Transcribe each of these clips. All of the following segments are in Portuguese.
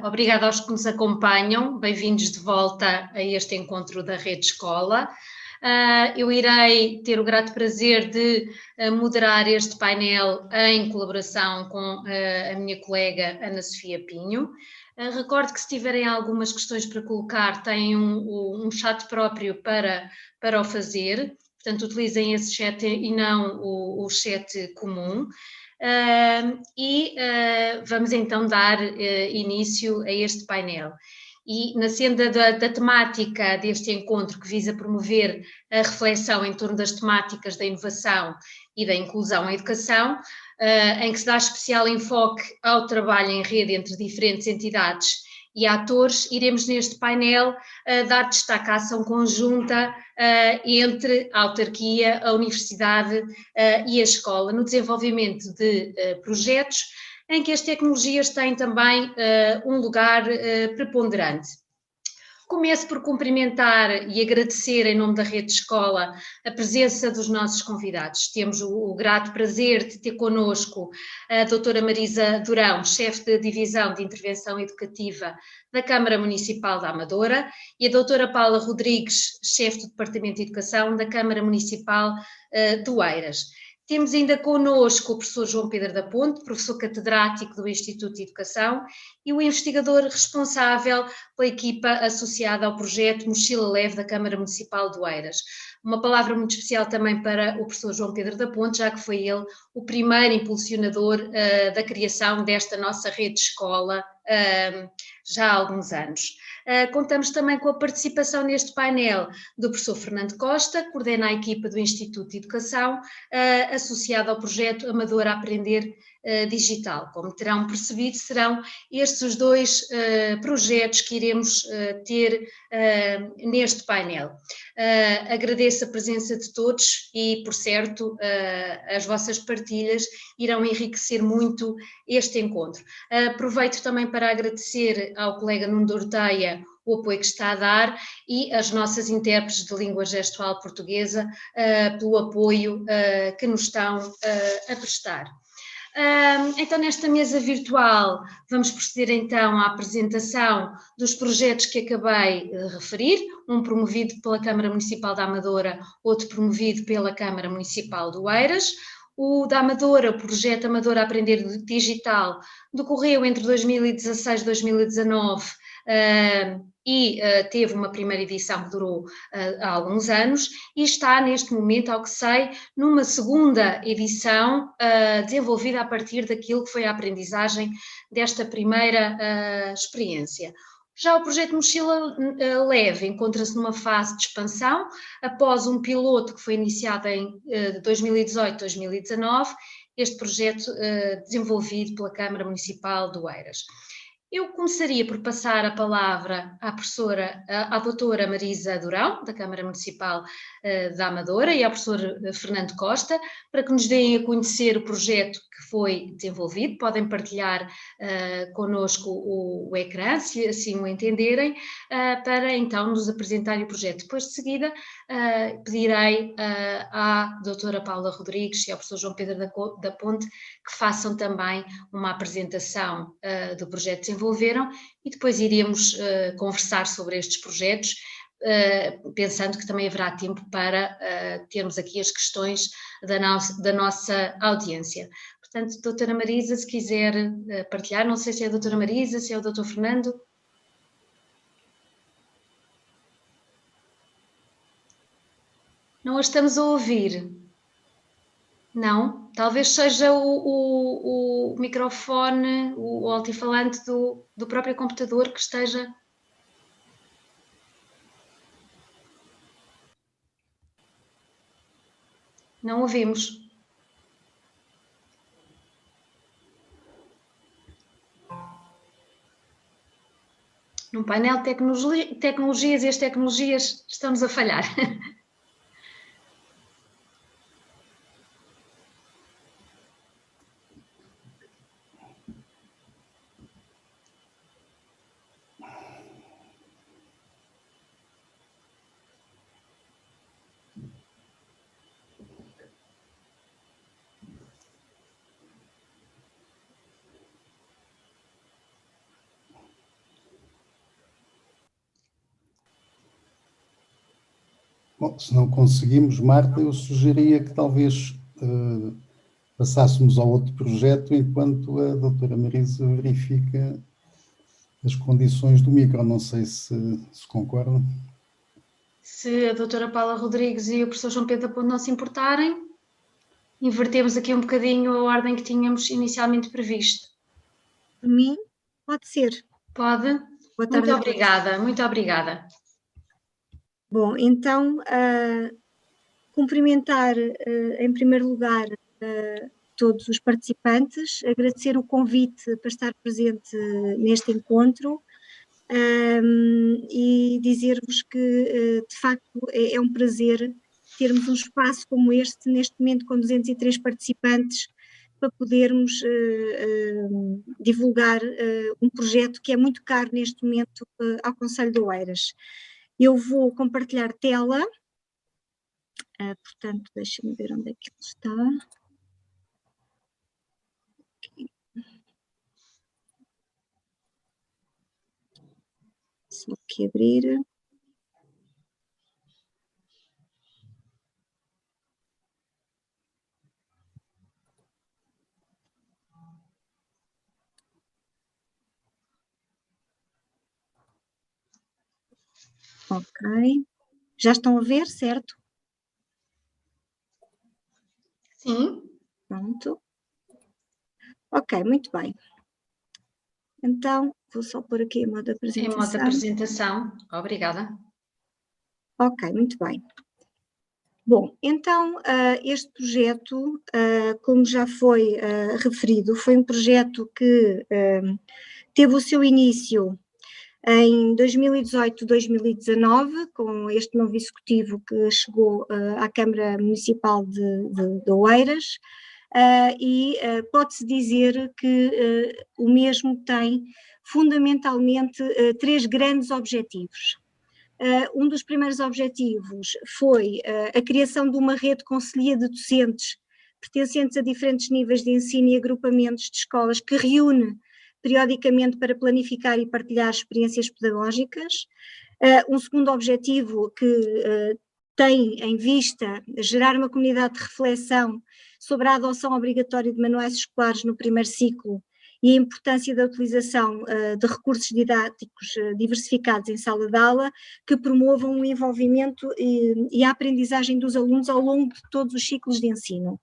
Obrigada aos que nos acompanham, bem-vindos de volta a este encontro da Rede Escola. Eu irei ter o grato prazer de moderar este painel em colaboração com a minha colega Ana Sofia Pinho. Recordo que se tiverem algumas questões para colocar, têm um chat próprio para o fazer, portanto utilizem esse chat e não o chat comum. Vamos então dar início a este painel. E na senda da temática deste encontro, que visa promover a reflexão em torno das temáticas da inovação e da inclusão em educação, em que se dá especial enfoque ao trabalho em rede entre diferentes entidades e atores, iremos neste painel dar destaque à ação conjunta entre a autarquia, a universidade e a escola no desenvolvimento de projetos em que as tecnologias têm também um lugar preponderante. Começo por cumprimentar e agradecer em nome da Rede Escola a presença dos nossos convidados. Temos o grato prazer de ter connosco a doutora Marisa Durão, chefe de Divisão de Intervenção Educativa da Câmara Municipal da Amadora, e a doutora Paula Rodrigues, chefe do Departamento de Educação da Câmara Municipal de Oeiras. Temos ainda connosco o professor João Pedro da Ponte, professor catedrático do Instituto de Educação e o investigador responsável pela equipa associada ao projeto Mochila Leve da Câmara Municipal de Oeiras. Uma palavra muito especial também para o professor João Pedro da Ponte, já que foi ele o primeiro impulsionador da criação desta nossa rede de escola já há alguns anos. Contamos também com a participação neste painel do professor Fernando Costa, que coordena a equipa do Instituto de Educação, associado ao projeto Amador a Aprender Digital. Como terão percebido, serão estes os dois projetos que iremos ter neste painel. Agradeço a presença de todos e, por certo, as vossas partilhas irão enriquecer muito este encontro. Aproveito também para agradecer ao colega Nuno Dorteia o apoio que está a dar e às nossas intérpretes de língua gestual portuguesa pelo apoio que nos estão a prestar. Então, nesta mesa virtual, vamos proceder então à apresentação dos projetos que acabei de referir, um promovido pela Câmara Municipal da Amadora, outro promovido pela Câmara Municipal de Oeiras. O da Amadora, o projeto Amadora Aprender Digital, decorreu entre 2016 e 2019 teve uma primeira edição que durou há alguns anos e está neste momento, ao que sei, numa segunda edição desenvolvida a partir daquilo que foi a aprendizagem desta primeira experiência. Já o projeto Mochila Leve encontra-se numa fase de expansão, após um piloto que foi iniciado em 2018-2019, este projeto desenvolvido pela Câmara Municipal de Oeiras. Eu começaria por passar a palavra à doutora Marisa Durão, da Câmara Municipal da Amadora, e ao professor Fernando Costa, para que nos deem a conhecer o projeto que foi desenvolvido. Podem partilhar connosco o ecrã, se assim o entenderem, para então nos apresentarem o projeto. Depois de seguida, pedirei à doutora Paula Rodrigues e ao professor João Pedro da Ponte que façam também uma apresentação do projeto que desenvolveram e depois iríamos conversar sobre estes projetos, pensando que também haverá tempo para termos aqui as questões da nossa audiência. Portanto, doutora Marisa, se quiser partilhar, não sei se é a doutora Marisa, se é o doutor Fernando. Não a estamos a ouvir. Não? Talvez seja o microfone, o altifalante do próprio computador que esteja... Não ouvimos. No painel de tecnologias e as tecnologias estamos a falhar. Bom, se não conseguimos, Marta, eu sugeria que talvez passássemos ao outro projeto enquanto a doutora Marisa verifica as condições do micro. Não sei se concordam. Se a doutora Paula Rodrigues e o professor João Pedro Ponte não se importarem, invertemos aqui um bocadinho a ordem que tínhamos inicialmente previsto. Por mim, pode ser. Pode? Boa tarde. Muito obrigada, muito obrigada. Bom, então, cumprimentar em primeiro lugar todos os participantes, agradecer o convite para estar presente neste encontro e dizer-vos que, de facto, é um prazer termos um espaço como este, neste momento com 203 participantes, para podermos divulgar um projeto que é muito caro neste momento ao Concelho de Oeiras. Eu vou compartilhar tela, portanto, deixem-me ver onde é que ele está. Só aqui abrir. Ok. Já estão a ver, certo? Sim. Pronto. Ok, muito bem. Então, vou só pôr aqui em modo apresentação. Em modo apresentação. Obrigada. Ok, muito bem. Bom, então, este projeto, como já foi referido, foi um projeto que teve o seu início em 2018-2019, com este novo executivo que chegou à Câmara Municipal de Oeiras, e pode-se dizer que o mesmo tem fundamentalmente 3 grandes objetivos. Um dos primeiros objetivos foi a criação de uma rede conselhia de docentes pertencentes a diferentes níveis de ensino e agrupamentos de escolas que reúne periodicamente para planificar e partilhar experiências pedagógicas. Um segundo objetivo que tem em vista gerar uma comunidade de reflexão sobre a adoção obrigatória de manuais escolares no primeiro ciclo e a importância da utilização de recursos didáticos diversificados em sala de aula que promovam o envolvimento e a aprendizagem dos alunos ao longo de todos os ciclos de ensino.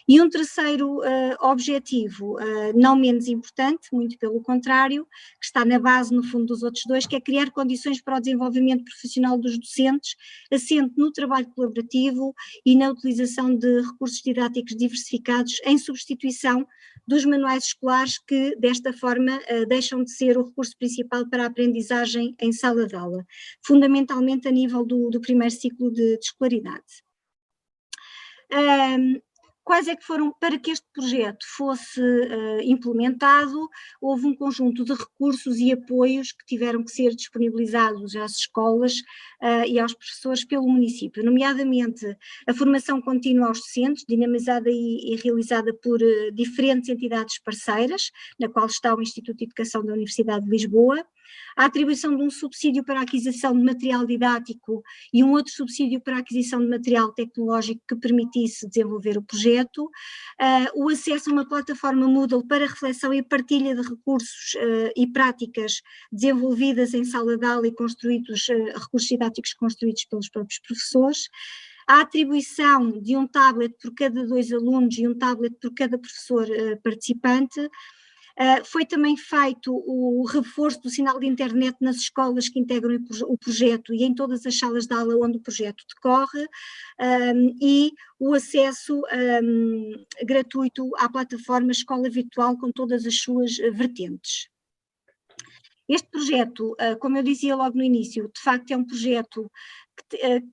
E um terceiro objetivo, não menos importante, muito pelo contrário, que está na base, no fundo, dos outros dois, que é criar condições para o desenvolvimento profissional dos docentes, assente no trabalho colaborativo e na utilização de recursos didáticos diversificados em substituição dos manuais escolares que, desta forma, deixam de ser o recurso principal para a aprendizagem em sala de aula, fundamentalmente a nível do primeiro ciclo de escolaridade. Quais é que foram, para que este projeto fosse implementado, houve um conjunto de recursos e apoios que tiveram que ser disponibilizados às escolas e aos professores pelo município, nomeadamente a formação contínua aos docentes, dinamizada e realizada por diferentes entidades parceiras, na qual está o Instituto de Educação da Universidade de Lisboa, a atribuição de um subsídio para a aquisição de material didático e um outro subsídio para a aquisição de material tecnológico que permitisse desenvolver o projeto, o acesso a uma plataforma Moodle para reflexão e partilha de recursos e práticas desenvolvidas em sala de aula e recursos didáticos construídos pelos próprios professores, a atribuição de um tablet por cada 2 alunos e um tablet por cada professor participante. Foi também feito o reforço do sinal de internet nas escolas que integram o projeto e em todas as salas de aula onde o projeto decorre, e o acesso gratuito à plataforma Escola Virtual com todas as suas vertentes. Este projeto, como eu dizia logo no início, de facto é um projeto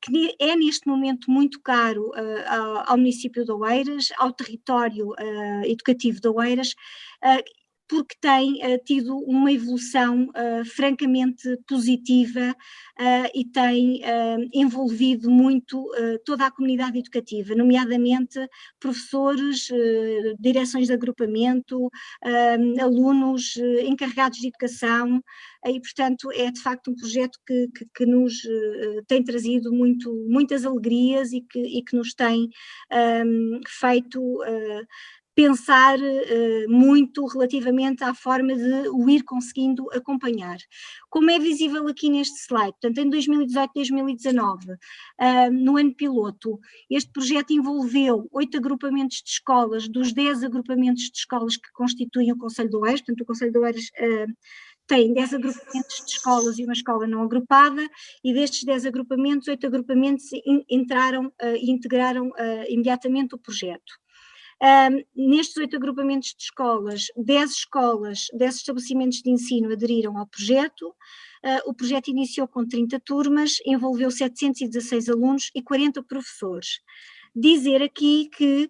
que é neste momento muito caro ao município de Oeiras, ao território educativo de Oeiras, porque tem tido uma evolução francamente positiva e tem envolvido muito toda a comunidade educativa, nomeadamente professores, direções de agrupamento, alunos, encarregados de educação, e portanto é de facto um projeto que nos tem trazido muitas alegrias e que nos tem feito pensar muito relativamente à forma de o ir conseguindo acompanhar. Como é visível aqui neste slide, portanto em 2018-2019, no ano piloto, este projeto envolveu 8 agrupamentos de escolas, dos 10 agrupamentos de escolas que constituem o Conselho de Oeiras, portanto o Conselho de Oeiras tem 10 agrupamentos de escolas e uma escola não agrupada, e destes 10 agrupamentos, 8 agrupamentos entraram e integraram imediatamente o projeto. Nestes 8 agrupamentos de escolas, 10 estabelecimentos de ensino aderiram ao projeto. O projeto iniciou com 30 turmas, envolveu 716 alunos e 40 professores. Dizer aqui que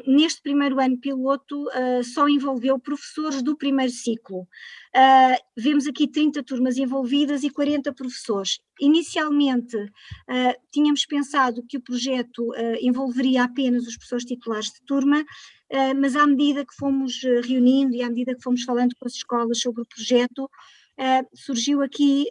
neste primeiro ano piloto só envolveu professores do primeiro ciclo. Vemos aqui 30 turmas envolvidas e 40 professores. Inicialmente tínhamos pensado que o projeto envolveria apenas os professores titulares de turma, mas à medida que fomos reunindo e à medida que fomos falando com as escolas sobre o projeto, surgiu aqui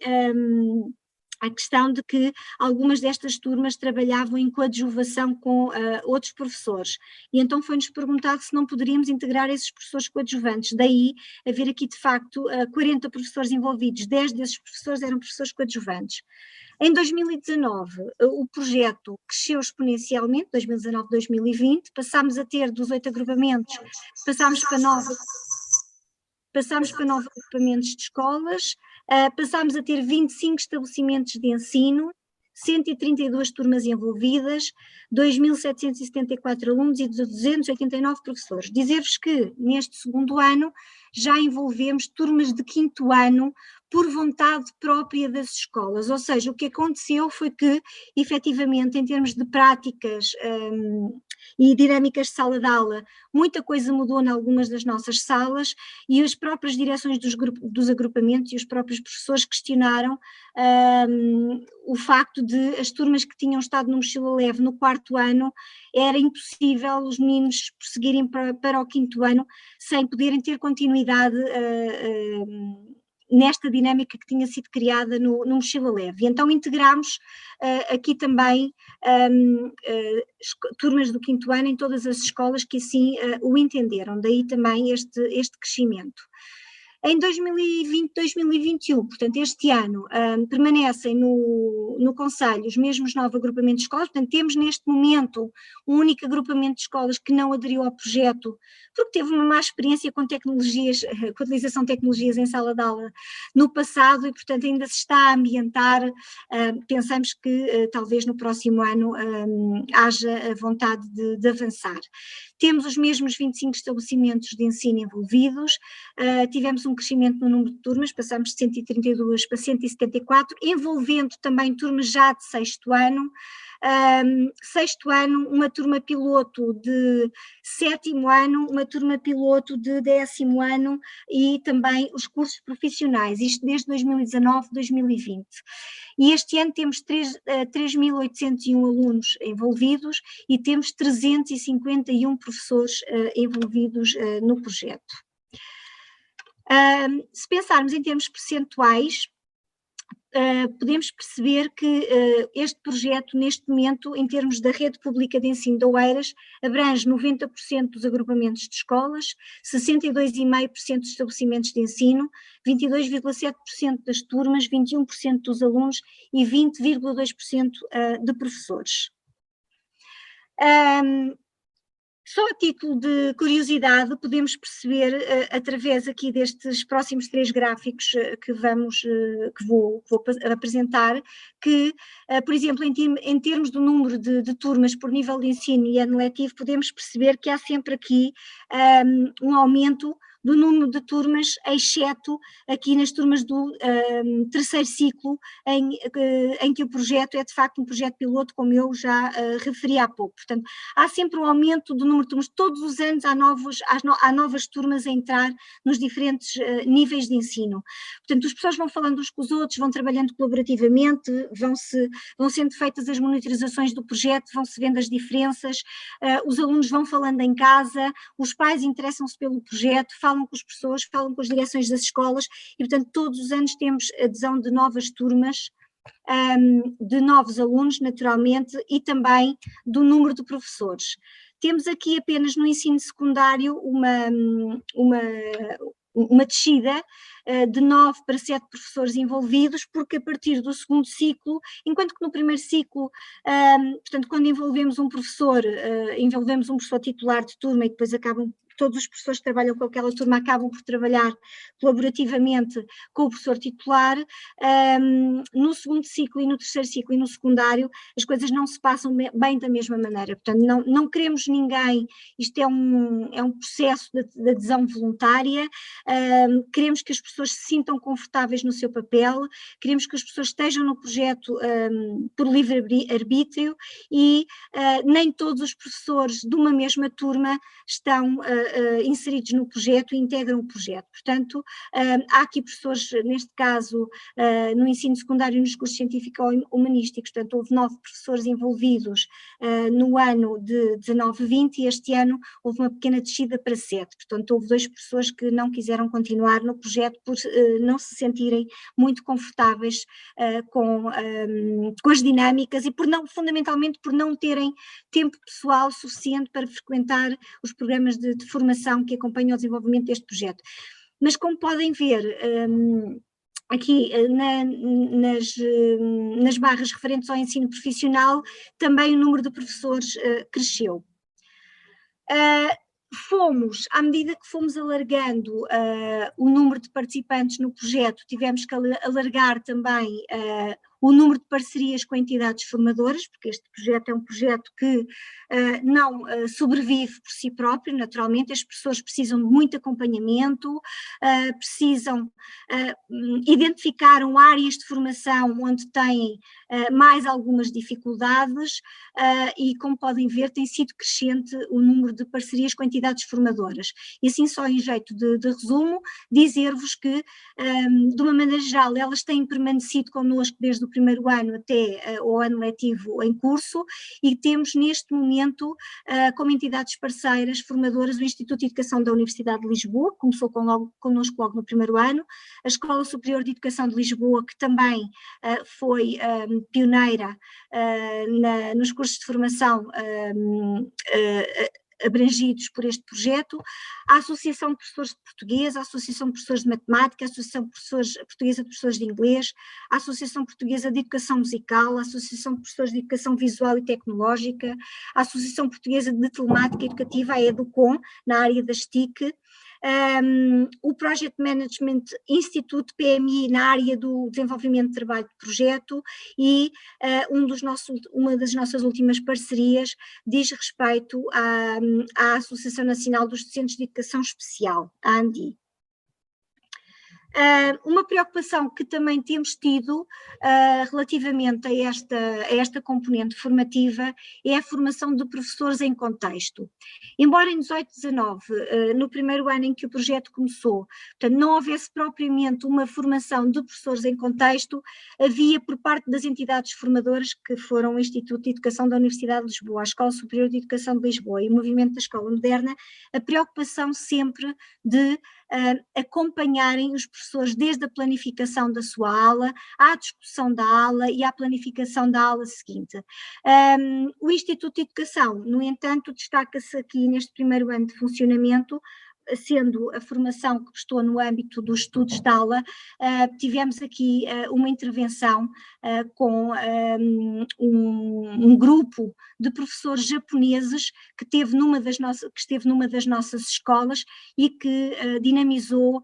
a questão de que algumas destas turmas trabalhavam em coadjuvação com outros professores, e então foi-nos perguntado se não poderíamos integrar esses professores coadjuvantes, daí haver aqui de facto 40 professores envolvidos, 10 desses professores eram professores coadjuvantes. Em 2019 o projeto cresceu exponencialmente, 2019-2020, passámos a ter dos 8 agrupamentos, passámos para 9 agrupamentos de escolas, passámos a ter 25 estabelecimentos de ensino, 132 turmas envolvidas, 2.774 alunos e 289 professores. Dizer-vos que neste segundo ano já envolvemos turmas de 5º ano por vontade própria das escolas, ou seja, o que aconteceu foi que, efetivamente, em termos de práticas e dinâmicas de sala de aula, muita coisa mudou em algumas das nossas salas, e as próprias direções dos agrupamentos e os próprios professores questionaram o facto de as turmas que tinham estado no mochila leve no 4º ano, era impossível os meninos prosseguirem para o 5º ano sem poderem ter continuidade nesta dinâmica que tinha sido criada no mochila leve. E então integramos aqui também turmas do 5º ano em todas as escolas que assim o entenderam, daí também este crescimento. Em 2020-2021, portanto este ano, permanecem no Conselho os mesmos 9 agrupamentos de escolas, portanto temos neste momento um único agrupamento de escolas que não aderiu ao projeto, porque teve uma má experiência com tecnologias, com a utilização de tecnologias em sala de aula no passado, e portanto ainda se está a ambientar. Pensamos que talvez no próximo ano haja a vontade de avançar. Temos os mesmos 25 estabelecimentos de ensino envolvidos, tivemos um crescimento no número de turmas, passamos de 132 para 174, envolvendo também turmas já de 6º ano. 6º ano, uma turma piloto de 7º ano, uma turma piloto de 10º ano e também os cursos profissionais, isto desde 2019-2020. E este ano temos 3.801 alunos envolvidos e temos 351 professores envolvidos no projeto. Se pensarmos em termos percentuais, podemos perceber que este projeto, neste momento, em termos da rede pública de ensino de Oeiras, abrange 90% dos agrupamentos de escolas, 62,5% dos estabelecimentos de ensino, 22,7% das turmas, 21% dos alunos e 20,2% de professores. Só a título de curiosidade, podemos perceber, através aqui destes próximos 3 gráficos que vou apresentar, que, por exemplo, em termos do número de turmas por nível de ensino e ano letivo, podemos perceber que há sempre aqui um aumento do número de turmas, exceto aqui nas turmas do terceiro ciclo, em que o projeto é de facto um projeto piloto, como eu já referi há pouco. Portanto, há sempre um aumento do número de turmas, todos os anos há novas turmas a entrar nos diferentes níveis de ensino. Portanto, os professores vão falando uns com os outros, vão trabalhando colaborativamente, vão sendo feitas as monitorizações do projeto, vão-se vendo as diferenças, os alunos vão falando em casa, os pais interessam-se pelo projeto, falam com os professores, falam com as direções das escolas e, portanto, todos os anos temos adesão de novas turmas, de novos alunos, naturalmente, e também do número de professores. Temos aqui apenas no ensino secundário uma descida de 9 para 7 professores envolvidos, porque a partir do segundo ciclo, enquanto que no primeiro ciclo, portanto, quando envolvemos um professor titular de turma e depois todos os professores que trabalham com aquela turma acabam por trabalhar colaborativamente com o professor titular. No segundo ciclo e no terceiro ciclo e no secundário, as coisas não se passam bem da mesma maneira. Portanto, não queremos ninguém, isto é um processo de adesão voluntária, queremos que as pessoas se sintam confortáveis no seu papel, queremos que as pessoas estejam no projeto por livre-arbítrio e nem todos os professores de uma mesma turma estão inseridos no projeto e integram o projeto. Portanto, há aqui professores, neste caso, no ensino secundário e nos cursos científico-humanísticos, portanto, houve 9 professores envolvidos no ano de 19-20 e este ano houve uma pequena descida para 7. Portanto, houve 2 professores que não quiseram continuar no projeto por não se sentirem muito confortáveis com as dinâmicas e fundamentalmente por não terem tempo pessoal suficiente para frequentar os programas de formação que acompanham o desenvolvimento deste projeto. Mas como podem ver, aqui nas barras referentes ao ensino profissional, também o número de professores cresceu. À medida que fomos alargando o número de participantes no projeto, tivemos que alargar também o número de parcerias com entidades formadoras, porque este projeto é um projeto que não sobrevive por si próprio, naturalmente, as pessoas precisam de muito acompanhamento, identificaram áreas de formação onde têm mais algumas dificuldades e, como podem ver, tem sido crescente o número de parcerias com entidades formadoras. E assim, só em jeito de resumo, dizer-vos que, de uma maneira geral, elas têm permanecido connosco desde o primeiro ano até o ano letivo em curso e temos neste momento como entidades parceiras formadoras o Instituto de Educação da Universidade de Lisboa, que começou connosco logo no primeiro ano, a Escola Superior de Educação de Lisboa, que também foi pioneira nos cursos de formação abrangidos por este projeto, a Associação de Professores de Português, a Associação de Professores de Matemática, a Associação Portuguesa de Professores de Inglês, a Associação Portuguesa de Educação Musical, a Associação de Professores de Educação Visual e Tecnológica, a Associação Portuguesa de Telemática Educativa, a EduCom, na área das TIC, o Project Management Institute, PMI, na área do desenvolvimento de trabalho de projeto e uma das nossas últimas parcerias diz respeito à Associação Nacional dos Docentes de Educação Especial, a ANDI. Uma preocupação que também temos tido relativamente a esta componente formativa é a formação de professores em contexto. Embora em 18-19, no primeiro ano em que o projeto começou, portanto, não houvesse propriamente uma formação de professores em contexto, havia por parte das entidades formadoras, que foram o Instituto de Educação da Universidade de Lisboa, a Escola Superior de Educação de Lisboa e o Movimento da Escola Moderna, a preocupação sempre de acompanharem os professores desde a planificação da sua aula, à discussão da aula e à planificação da aula seguinte. O Instituto de Educação, no entanto, destaca-se aqui neste primeiro ano de funcionamento, sendo a formação que prestou no âmbito dos estudos de aula, tivemos aqui uma intervenção com um grupo de professores japoneses que esteve numa das nossas escolas e que dinamizou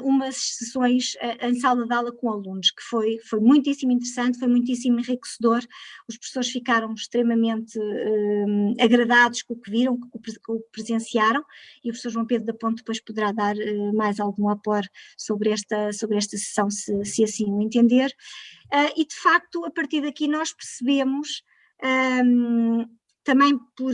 umas sessões em sala de aula com alunos, que foi muitíssimo interessante, foi muitíssimo enriquecedor. Os professores ficaram extremamente agradados com o que viram, com o que presenciaram, e o professor João Pedro da Ponte depois poderá dar mais algum aporte sobre esta sessão, se assim o entender. E de facto, a partir daqui nós percebemos, também por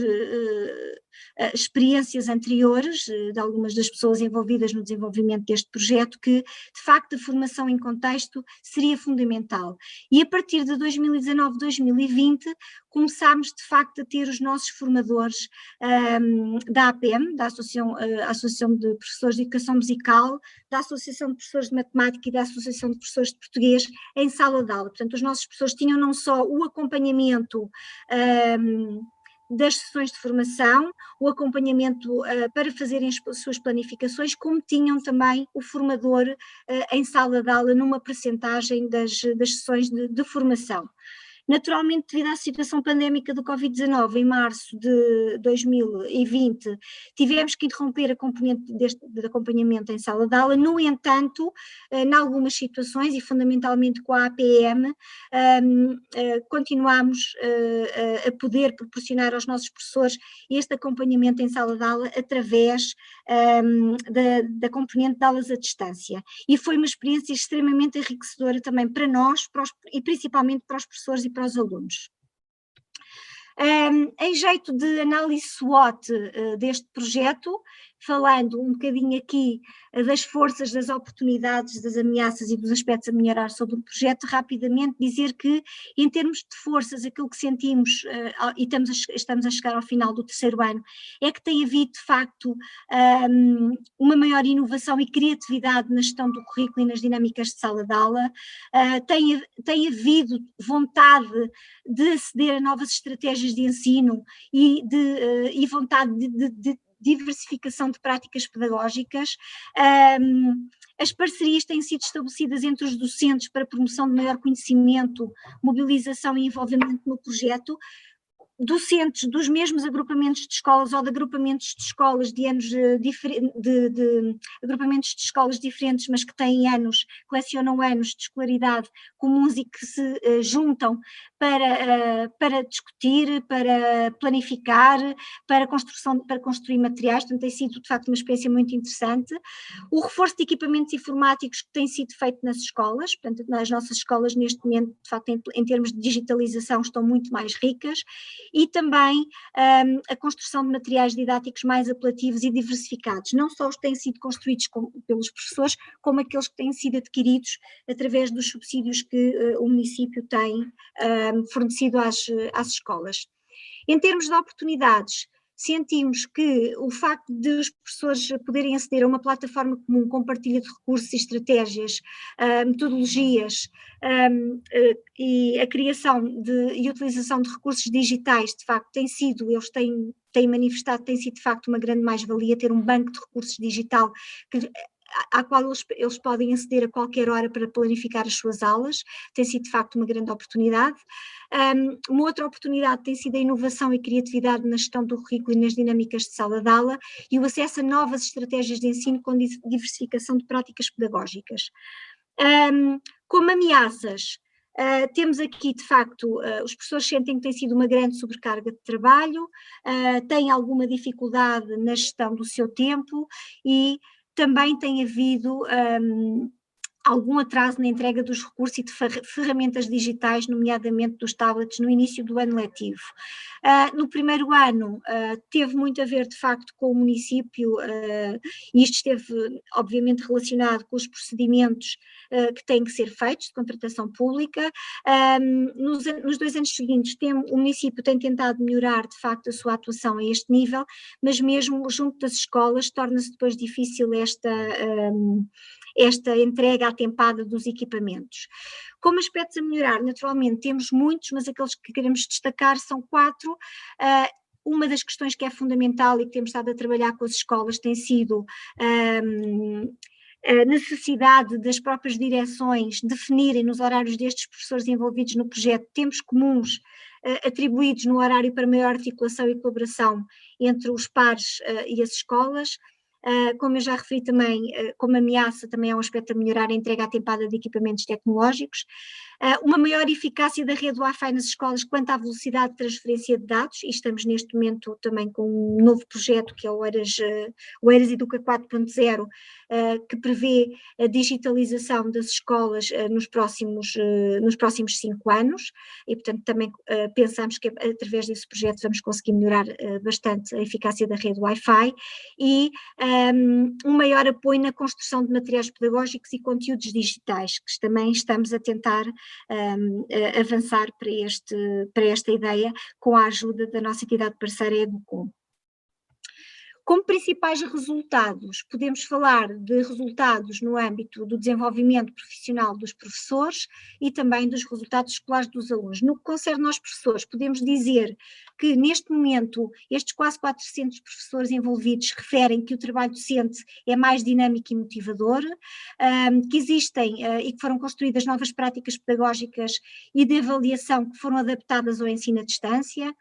experiências anteriores de algumas das pessoas envolvidas no desenvolvimento deste projeto, que de facto a formação em contexto seria fundamental. E a partir de 2019, 2020, começámos de facto a ter os nossos formadores da APM, da Associação de Professores de Educação Musical, da Associação de Professores de Matemática e da Associação de Professores de Português em sala de aula. Portanto, os nossos professores tinham não só o acompanhamento das sessões de formação, o acompanhamento para fazerem as suas planificações, como tinham também o formador em sala de aula numa percentagem das sessões de formação. Naturalmente, devido à situação pandémica do Covid-19, em março de 2020, tivemos que interromper a componente de acompanhamento em sala de aula. No entanto, em algumas situações, e fundamentalmente com a APM, continuamos a poder proporcionar aos nossos professores este acompanhamento em sala de aula através da componente de aulas à distância. E foi uma experiência extremamente enriquecedora também para nós, e principalmente para os professores e para os alunos. Em jeito de análise SWOT deste projeto, falando um bocadinho aqui das forças, das oportunidades, das ameaças e dos aspectos a melhorar sobre o projeto, rapidamente dizer que, em termos de forças, aquilo que sentimos, e estamos a chegar ao final do terceiro ano, é que tem havido, de facto, uma maior inovação e criatividade na gestão do currículo e nas dinâmicas de sala de aula, tem havido vontade de aceder a novas estratégias de ensino e vontade de diversificação de práticas pedagógicas. As parcerias têm sido estabelecidas entre os docentes para promoção de maior conhecimento, mobilização e envolvimento no projeto. Docentes dos mesmos agrupamentos de escolas ou de agrupamentos de escolas de anos agrupamentos de escolas diferentes, mas que têm anos, colecionam anos de escolaridade comuns e que se juntam para discutir, para planificar, para construir materiais. Portanto, tem sido de facto uma experiência muito interessante. O reforço de equipamentos informáticos que tem sido feito nas escolas, portanto, nas nossas escolas neste momento, de facto, em termos de digitalização, estão muito mais ricas. E também a construção de materiais didáticos mais apelativos e diversificados, não só os que têm sido construídos pelos professores, como aqueles que têm sido adquiridos através dos subsídios que o município tem fornecido às escolas. Em termos de oportunidades, sentimos que o facto de os professores poderem aceder a uma plataforma comum com partilha de recursos e estratégias, metodologias e a criação e utilização de recursos digitais, de facto, eles têm manifestado, tem sido de facto uma grande mais-valia ter um banco de recursos digital à qual eles podem aceder a qualquer hora para planificar as suas aulas, tem sido de facto uma grande oportunidade. Uma outra oportunidade tem sido a inovação e criatividade na gestão do currículo e nas dinâmicas de sala de aula e o acesso a novas estratégias de ensino com diversificação de práticas pedagógicas. Como ameaças, temos aqui de facto, os professores sentem que tem sido uma grande sobrecarga de trabalho, têm alguma dificuldade na gestão do seu tempo e também tem havido algum atraso na entrega dos recursos e de ferramentas digitais, nomeadamente dos tablets, no início do ano letivo. No primeiro ano teve muito a ver de facto com o município, e isto esteve obviamente relacionado com os procedimentos que têm que ser feitos de contratação pública. Nos 2 anos seguintes o município tem tentado melhorar de facto a sua atuação a este nível, mas mesmo junto das escolas torna-se depois difícil esta entrega atempada dos equipamentos. Como aspectos a melhorar, naturalmente temos muitos, mas aqueles que queremos destacar são 4. Uma das questões que é fundamental e que temos estado a trabalhar com as escolas tem sido a necessidade das próprias direções definirem nos horários destes professores envolvidos no projeto tempos comuns atribuídos no horário para maior articulação e colaboração entre os pares e as escolas. Como eu já referi também, como ameaça também é um aspecto a melhorar a entrega atempada de equipamentos tecnológicos. Uma maior eficácia da rede Wi-Fi nas escolas quanto à velocidade de transferência de dados, e estamos neste momento também com um novo projeto que é o ERAS Educa 4.0, que prevê a digitalização das escolas nos próximos 5 anos, e portanto também pensamos que através desse projeto vamos conseguir melhorar bastante a eficácia da rede Wi-Fi, e um maior apoio na construção de materiais pedagógicos e conteúdos digitais, que também estamos a tentar avançar para esta ideia com a ajuda da nossa entidade parceira Educom. Como principais resultados, podemos falar de resultados no âmbito do desenvolvimento profissional dos professores e também dos resultados escolares dos alunos. No que concerne aos professores, podemos dizer que neste momento estes quase 400 professores envolvidos referem que o trabalho docente é mais dinâmico e motivador, que existem e que foram construídas novas práticas pedagógicas e de avaliação que foram adaptadas ao ensino à distância.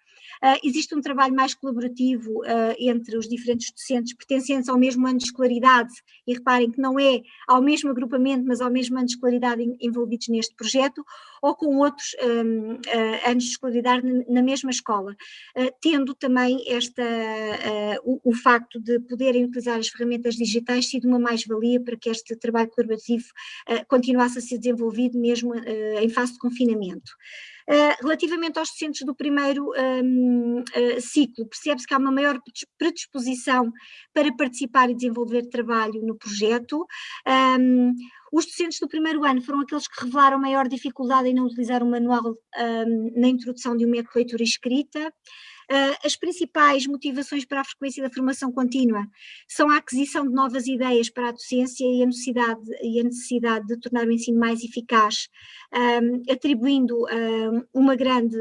Existe um trabalho mais colaborativo entre os diferentes docentes pertencentes ao mesmo ano de escolaridade, e reparem que não é ao mesmo agrupamento, mas ao mesmo ano de escolaridade envolvidos neste projeto, ou com outros anos de escolaridade na mesma escola, tendo também o facto de poderem utilizar as ferramentas digitais sido uma mais-valia para que este trabalho colaborativo continuasse a ser desenvolvido mesmo em fase de confinamento. Relativamente aos docentes do primeiro ciclo, percebe-se que há uma maior predisposição para participar e desenvolver trabalho no projeto. Os docentes do primeiro ano foram aqueles que revelaram maior dificuldade em não utilizar o manual na introdução de um método de leitura e escrita. As principais motivações para a frequência da formação contínua são a aquisição de novas ideias para a docência e a necessidade de tornar o ensino mais eficaz, atribuindo uma grande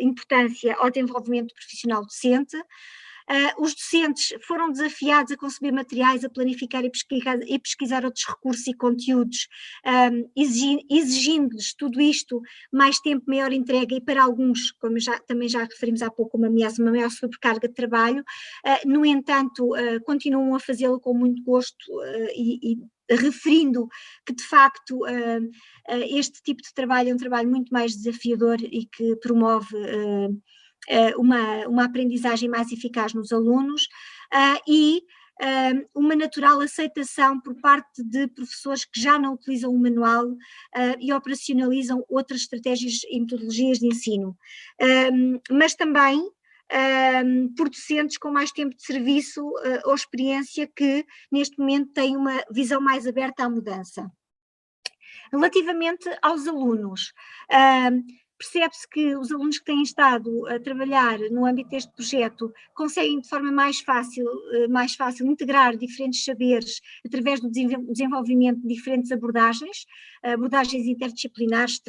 importância ao desenvolvimento profissional docente. Os docentes foram desafiados a conceber materiais, a planificar e pesquisar outros recursos e conteúdos, exigindo-lhes tudo isto, mais tempo, maior entrega, e para alguns, como também já referimos há pouco, uma maior sobrecarga de trabalho. No entanto, continuam a fazê-lo com muito gosto e referindo que de facto este tipo de trabalho é um trabalho muito mais desafiador e que promove uma aprendizagem mais eficaz nos alunos, e uma natural aceitação por parte de professores que já não utilizam o manual e operacionalizam outras estratégias e metodologias de ensino, mas também por docentes com mais tempo de serviço ou experiência, que neste momento têm uma visão mais aberta à mudança. Relativamente aos alunos, percebe-se que os alunos que têm estado a trabalhar no âmbito deste projeto conseguem de forma mais fácil integrar diferentes saberes através do desenvolvimento de diferentes abordagens interdisciplinares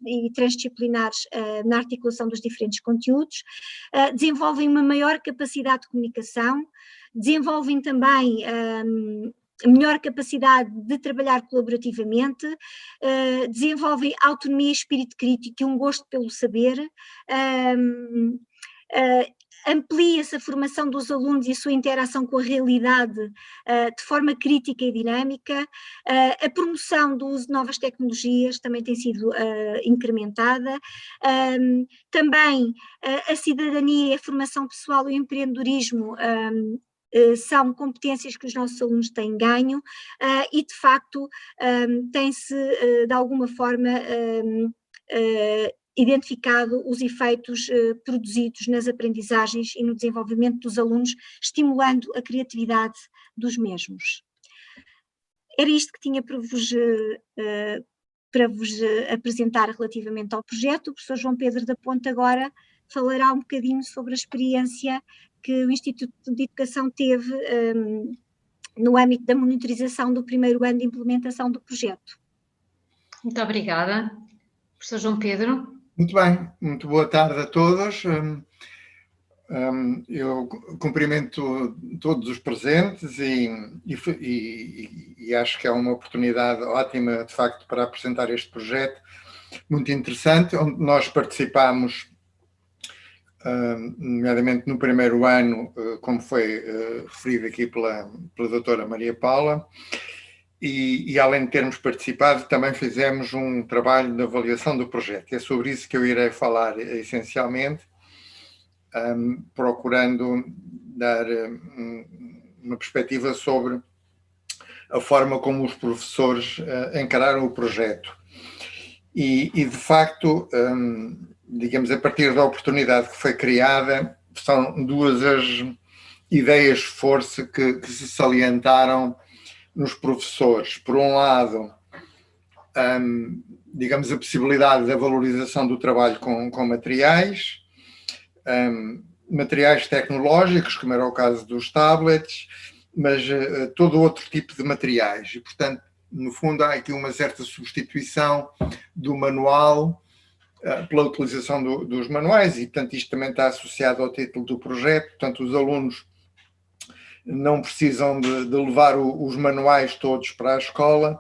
e transdisciplinares na articulação dos diferentes conteúdos, desenvolvem uma maior capacidade de comunicação, desenvolvem também melhor capacidade de trabalhar colaborativamente, desenvolvem autonomia, espírito crítico e um gosto pelo saber, amplia-se a formação dos alunos e a sua interação com a realidade de forma crítica e dinâmica, a promoção do uso de novas tecnologias também tem sido incrementada, também a cidadania e a formação pessoal e o empreendedorismo são competências que os nossos alunos têm ganho, e de facto tem-se de alguma forma identificado os efeitos produzidos nas aprendizagens e no desenvolvimento dos alunos, estimulando a criatividade dos mesmos. Era isto que tinha para vos apresentar relativamente ao projeto. O professor João Pedro da Ponte agora falará um bocadinho sobre a experiência que o Instituto de Educação teve no âmbito da monitorização do primeiro ano de implementação do projeto. Muito obrigada. Professor João Pedro. Muito bem, muito boa tarde a todos. Eu cumprimento todos os presentes e acho que é uma oportunidade ótima, de facto, para apresentar este projeto muito interessante, onde nós participámos, nomeadamente no primeiro ano, como foi referido aqui pela doutora Maria Paula, e além de termos participado, também fizemos um trabalho de avaliação do projeto. É sobre isso que eu irei falar essencialmente, procurando dar uma perspectiva sobre a forma como os professores encararam o projeto. E de facto, digamos, a partir da oportunidade que foi criada, são duas as ideias-força que se salientaram nos professores. Por um lado, digamos, a possibilidade da valorização do trabalho com materiais, materiais tecnológicos, como era o caso dos tablets, mas todo outro tipo de materiais. E, portanto, no fundo, há aqui uma certa substituição do manual pela utilização dos manuais, e, portanto, isto também está associado ao título do projeto. Portanto, os alunos não precisam de levar os manuais todos para a escola,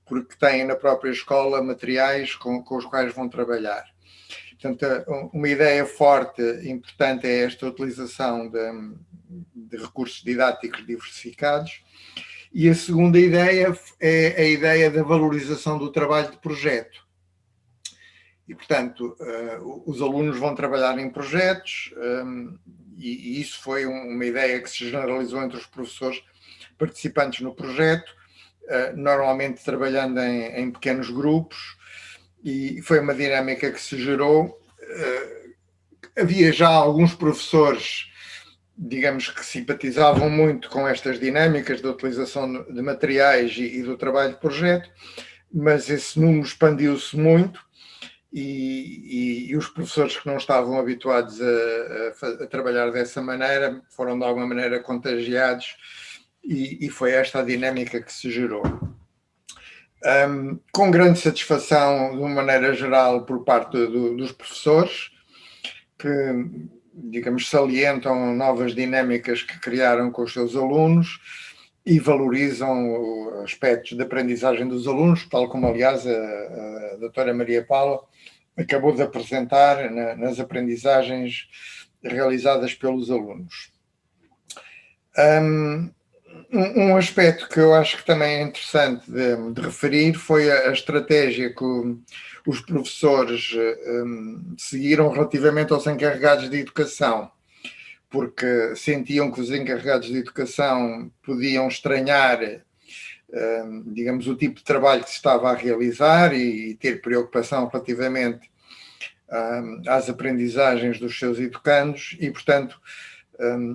porque têm na própria escola materiais com os quais vão trabalhar. Portanto, uma ideia forte, importante, é esta utilização de recursos didáticos diversificados. E a segunda ideia é a ideia da valorização do trabalho de projeto. E, portanto, os alunos vão trabalhar em projetos, e isso foi uma ideia que se generalizou entre os professores participantes no projeto, normalmente trabalhando em pequenos grupos, e foi uma dinâmica que se gerou. Havia já alguns professores, digamos, que simpatizavam muito com estas dinâmicas da utilização de materiais e do trabalho de projeto, mas esse número expandiu-se muito, e os professores que não estavam habituados a trabalhar dessa maneira foram de alguma maneira contagiados, e foi esta a dinâmica que se gerou. Com grande satisfação, de uma maneira geral, por parte dos professores, que, digamos, salientam novas dinâmicas que criaram com os seus alunos e valorizam aspectos de aprendizagem dos alunos, tal como, aliás, a doutora Maria Paula acabou de apresentar nas aprendizagens realizadas pelos alunos. Um aspecto que eu acho que também é interessante de referir foi a estratégia que os professores seguiram relativamente aos encarregados de educação, porque sentiam que os encarregados de educação podiam estranhar, digamos, o tipo de trabalho que se estava a realizar e ter preocupação relativamente às aprendizagens dos seus educandos, e, portanto,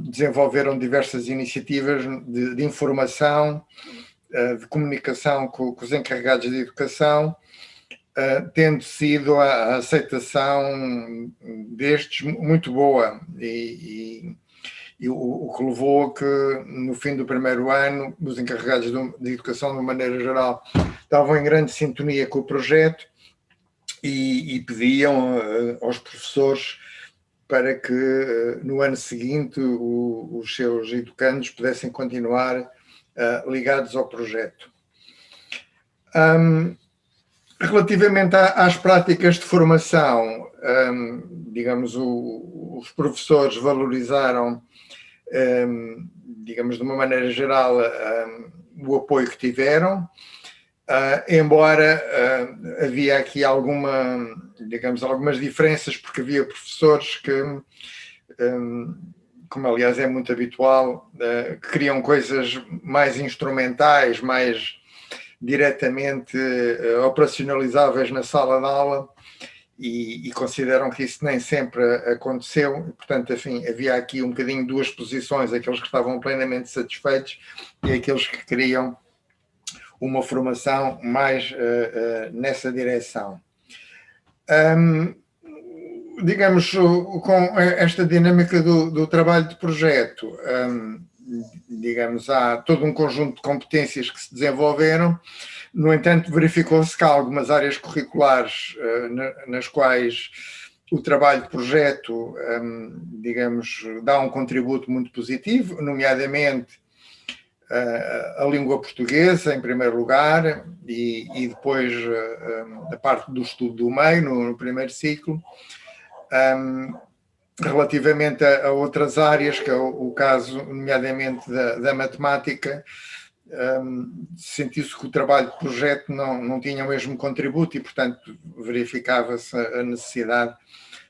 desenvolveram diversas iniciativas de informação, de comunicação com os encarregados de educação, tendo sido a aceitação destes muito boa, e o que levou a que, no fim do primeiro ano, os encarregados de educação, de uma maneira geral, estavam em grande sintonia com o projeto e pediam aos professores para que no ano seguinte os seus educandos pudessem continuar ligados ao projeto. Relativamente às práticas de formação, digamos, os professores valorizaram, digamos, de uma maneira geral, o apoio que tiveram, embora havia aqui algumas diferenças, porque havia professores que, como aliás é muito habitual, que queriam coisas mais instrumentais, mais diretamente operacionalizáveis na sala de aula, e consideram que isso nem sempre aconteceu, e, portanto, enfim, havia aqui um bocadinho duas posições, aqueles que estavam plenamente satisfeitos e aqueles que queriam uma formação mais nessa direção. Digamos, com esta dinâmica do trabalho de projeto, digamos, há todo um conjunto de competências que se desenvolveram. No entanto, verificou-se que há algumas áreas curriculares nas quais o trabalho de projeto, digamos, dá um contributo muito positivo, nomeadamente a língua portuguesa, em primeiro lugar, e depois a parte do estudo do meio, no primeiro ciclo. Relativamente a outras áreas, que é o caso, nomeadamente, da matemática, sentiu-se que o trabalho de projeto não tinha o mesmo contributo e, portanto, verificava-se a necessidade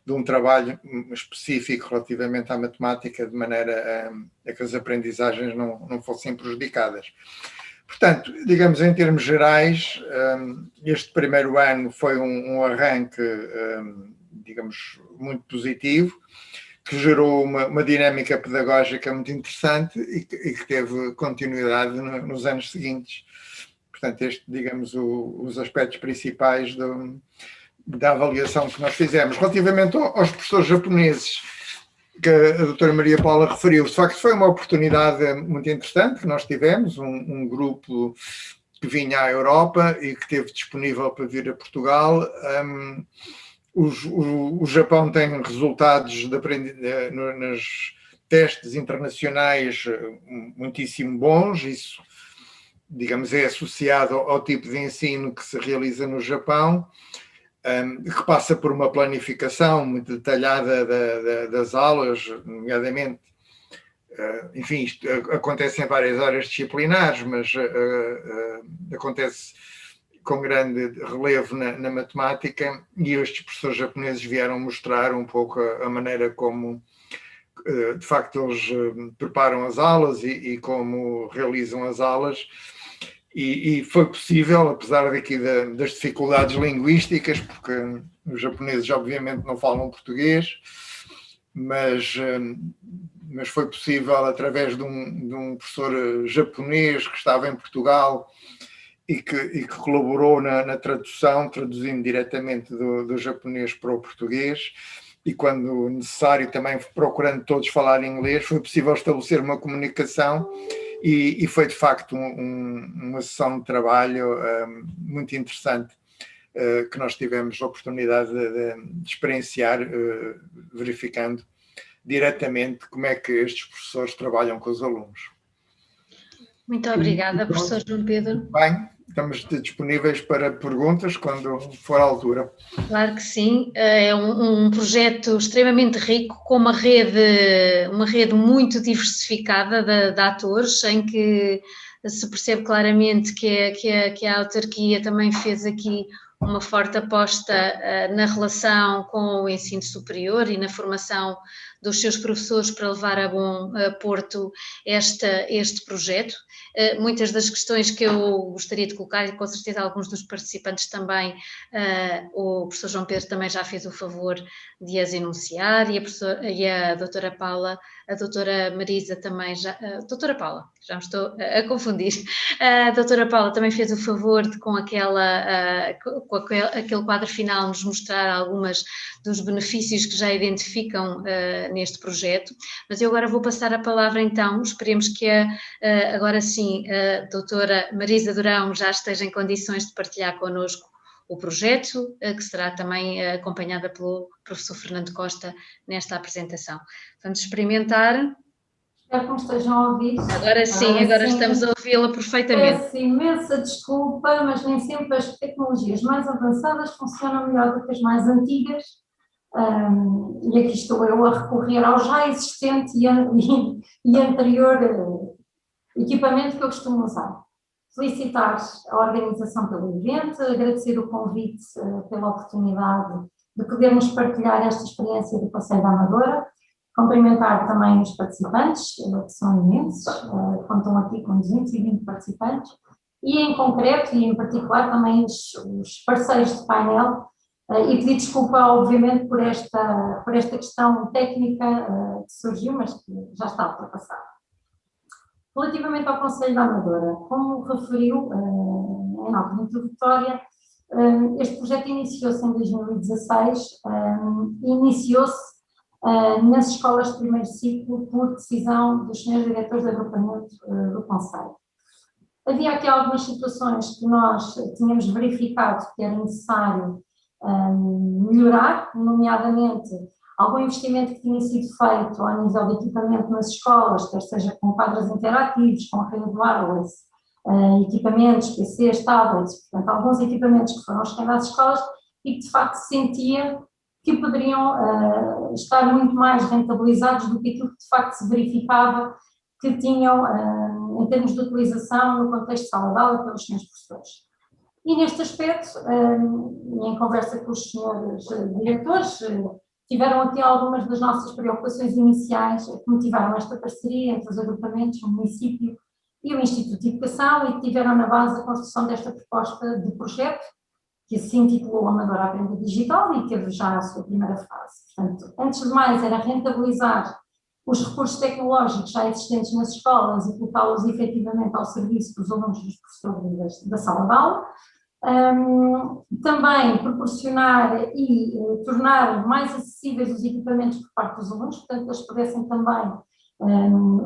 de um trabalho específico relativamente à matemática, de maneira a que as aprendizagens não fossem prejudicadas. Portanto, digamos, em termos gerais, este primeiro ano foi um arranque, digamos, muito positivo, que gerou uma dinâmica pedagógica muito interessante e que teve continuidade nos anos seguintes. Portanto, digamos, os aspectos principais da avaliação que nós fizemos. Relativamente aos professores japoneses, que a doutora Maria Paula referiu, de facto foi uma oportunidade muito interessante que nós tivemos, um grupo que vinha à Europa e que esteve disponível para vir a Portugal. O Japão tem resultados nos testes internacionais muitíssimo bons, isso, digamos, é associado ao tipo de ensino que se realiza no Japão, que passa por uma planificação muito detalhada das aulas, nomeadamente, enfim, isto acontece em várias áreas disciplinares, mas acontece com grande relevo na matemática, e estes professores japoneses vieram mostrar um pouco a maneira como, de facto, eles preparam as aulas e como realizam as aulas, e foi possível, apesar das dificuldades linguísticas, porque os japoneses obviamente não falam português, mas foi possível, através de um professor japonês que estava em Portugal e que colaborou na tradução, traduzindo diretamente do japonês para o português, e quando necessário também procurando todos falar inglês, foi possível estabelecer uma comunicação e foi de facto uma sessão de trabalho muito interessante que nós tivemos a oportunidade de experienciar, verificando diretamente como é que estes professores trabalham com os alunos. Muito obrigada, professor João Pedro. Bem, estamos disponíveis para perguntas quando for a altura. Claro que sim, é um projeto extremamente rico, com uma rede muito diversificada de atores, em que se percebe claramente que a autarquia também fez aqui uma forte aposta na relação com o ensino superior e na formação dos seus professores para levar a bom porto este projeto. Muitas das questões que eu gostaria de colocar, e com certeza alguns dos participantes também, o professor João Pedro também já fez o favor de as enunciar, e a doutora Paula, a doutora Marisa também já... doutora Paula, já me estou a confundir. A doutora Paula também fez o favor de, com aquele quadro final, nos mostrar algumas dos benefícios que já identificam neste projeto, mas eu agora vou passar a palavra então, esperemos que agora sim a doutora Marisa Durão já esteja em condições de partilhar connosco o projeto, que será também acompanhada pelo professor Fernando Costa nesta apresentação. Vamos experimentar. Espero que me estejam a ouvir. Agora sim, agora estamos a ouvi-la perfeitamente. Peço imensa desculpa, mas nem sempre as tecnologias mais avançadas funcionam melhor do que as mais antigas. E aqui estou eu a recorrer ao já existente e anterior equipamento que eu costumo usar. Felicitar a organização pelo evento, agradecer o convite pela oportunidade de podermos partilhar esta experiência do Conselho da Amadora, cumprimentar também os participantes, que são imensos, contam aqui com 220 participantes, e em concreto e em particular também os parceiros de painel, e pedir desculpa, obviamente, por esta questão técnica que surgiu, mas que já está ultrapassada. Relativamente ao Conselho da Amadora, como referiu em nota introdutória, este projeto iniciou-se em 2016 e iniciou-se nas escolas de primeiro ciclo por decisão dos senhores diretores de agrupamento do Conselho. Havia aqui algumas situações que nós tínhamos verificado que era necessário melhorar, nomeadamente algum investimento que tinha sido feito ao nível de equipamento nas escolas, quer seja com quadros interativos, com rede wireless, equipamentos, PCs, tablets, portanto, alguns equipamentos que foram chegados às escolas e que de facto se sentia que poderiam estar muito mais rentabilizados do que aquilo que de facto se verificava que tinham em termos de utilização no contexto de sala de aula pelos senhores professores. E neste aspecto, em conversa com os senhores diretores, tiveram aqui algumas das nossas preocupações iniciais que motivaram esta parceria entre os agrupamentos, o município e o Instituto de Educação, e que tiveram na base a construção desta proposta de projeto, que se intitulou Amadora Aprenda Digital e teve já a sua primeira fase. Portanto, antes de mais, era rentabilizar os recursos tecnológicos já existentes nas escolas e colocá-los efetivamente ao serviço dos alunos e dos professores da sala de aula. Também proporcionar e tornar mais acessíveis os equipamentos por parte dos alunos, portanto, eles pudessem também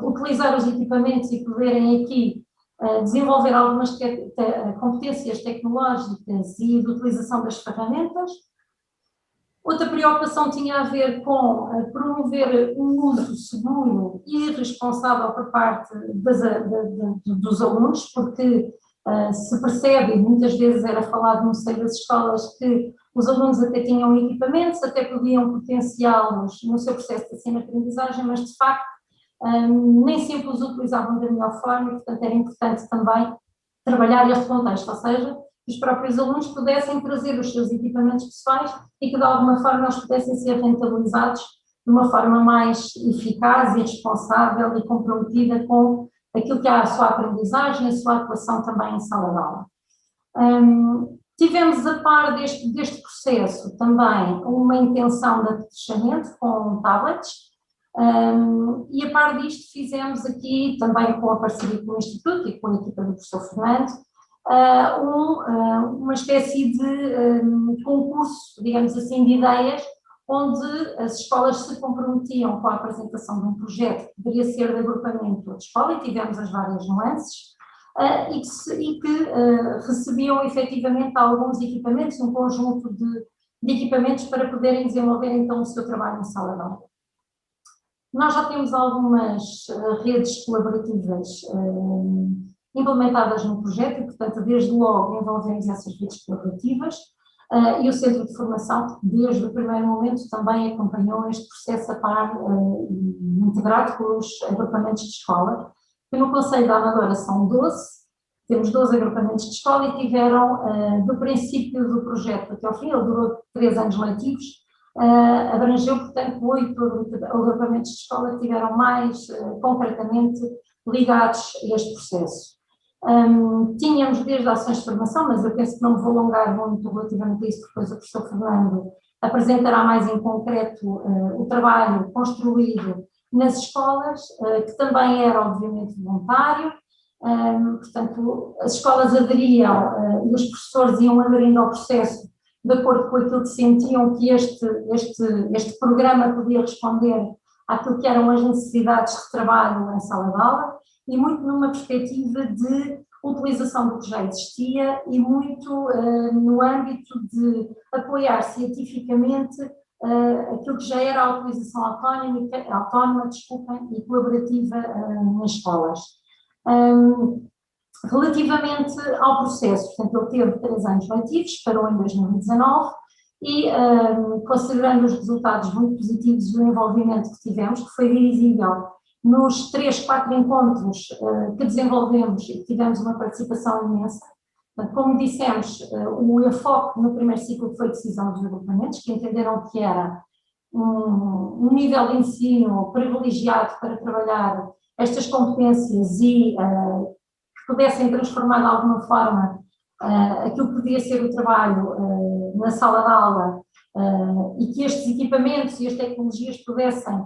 utilizar os equipamentos e poderem aqui desenvolver algumas competências tecnológicas e de utilização das ferramentas. Outra preocupação tinha a ver com promover um uso seguro e responsável por parte dos alunos, porque se percebe, e muitas vezes era falado no seio das escolas, que os alunos até tinham equipamentos, até podiam potenciá-los no seu processo de ensino-aprendizagem, mas de facto nem sempre os utilizavam da melhor forma e, portanto, era importante também trabalhar este contexto, ou seja, que os próprios alunos pudessem trazer os seus equipamentos pessoais e que de alguma forma eles pudessem ser rentabilizados de uma forma mais eficaz e responsável e comprometida com aquilo que é a sua aprendizagem, a sua atuação também em sala de aula. Tivemos a par deste processo também uma intenção de apetrechamento com tablets, e a par disto fizemos aqui também com a parceria com o Instituto e com a equipa do professor Fernando, uma espécie de concurso, digamos assim, de ideias, onde as escolas se comprometiam com a apresentação de um projeto que poderia ser de agrupamento de escola, e tivemos as várias nuances, e que recebiam efetivamente alguns equipamentos, um conjunto de equipamentos para poderem desenvolver então o seu trabalho em sala de aula. Nós já temos algumas redes colaborativas implementadas no projeto e, portanto, desde logo envolvemos essas redes colaborativas, e o Centro de Formação, desde o primeiro momento, também acompanhou este processo a par, integrado com os agrupamentos de escola, que no Conselho da Amadora são 12, temos 12 agrupamentos de escola e tiveram, do princípio do projeto até ao fim, ele durou 3 anos letivos, abrangeu, portanto, 8 agrupamentos de escola que estiveram mais concretamente ligados a este processo. Tínhamos desde ações de formação, mas eu penso que não me vou alongar muito relativamente a isso, porque depois o professor Fernando apresentará mais em concreto o trabalho construído nas escolas, que também era obviamente voluntário. Portanto, as escolas aderiam e os professores iam aderindo ao processo de acordo com aquilo que sentiam que este programa podia responder àquilo que eram as necessidades de trabalho em sala de aula, e muito numa perspectiva de utilização do que já existia e muito no âmbito de apoiar cientificamente aquilo que já era a utilização autónoma e colaborativa nas escolas. Relativamente ao processo, portanto, ele teve 3 anos letivos, parou em 2019 e, considerando os resultados muito positivos e o envolvimento que tivemos, que foi visível nos 3, 4 encontros que desenvolvemos e que tivemos uma participação imensa. Portanto, como dissemos, o enfoque no primeiro ciclo foi decisão dos agrupamentos, que entenderam que era um nível de ensino privilegiado para trabalhar estas competências e que pudessem transformar de alguma forma aquilo que podia ser o trabalho na sala de aula, e que estes equipamentos e as tecnologias pudessem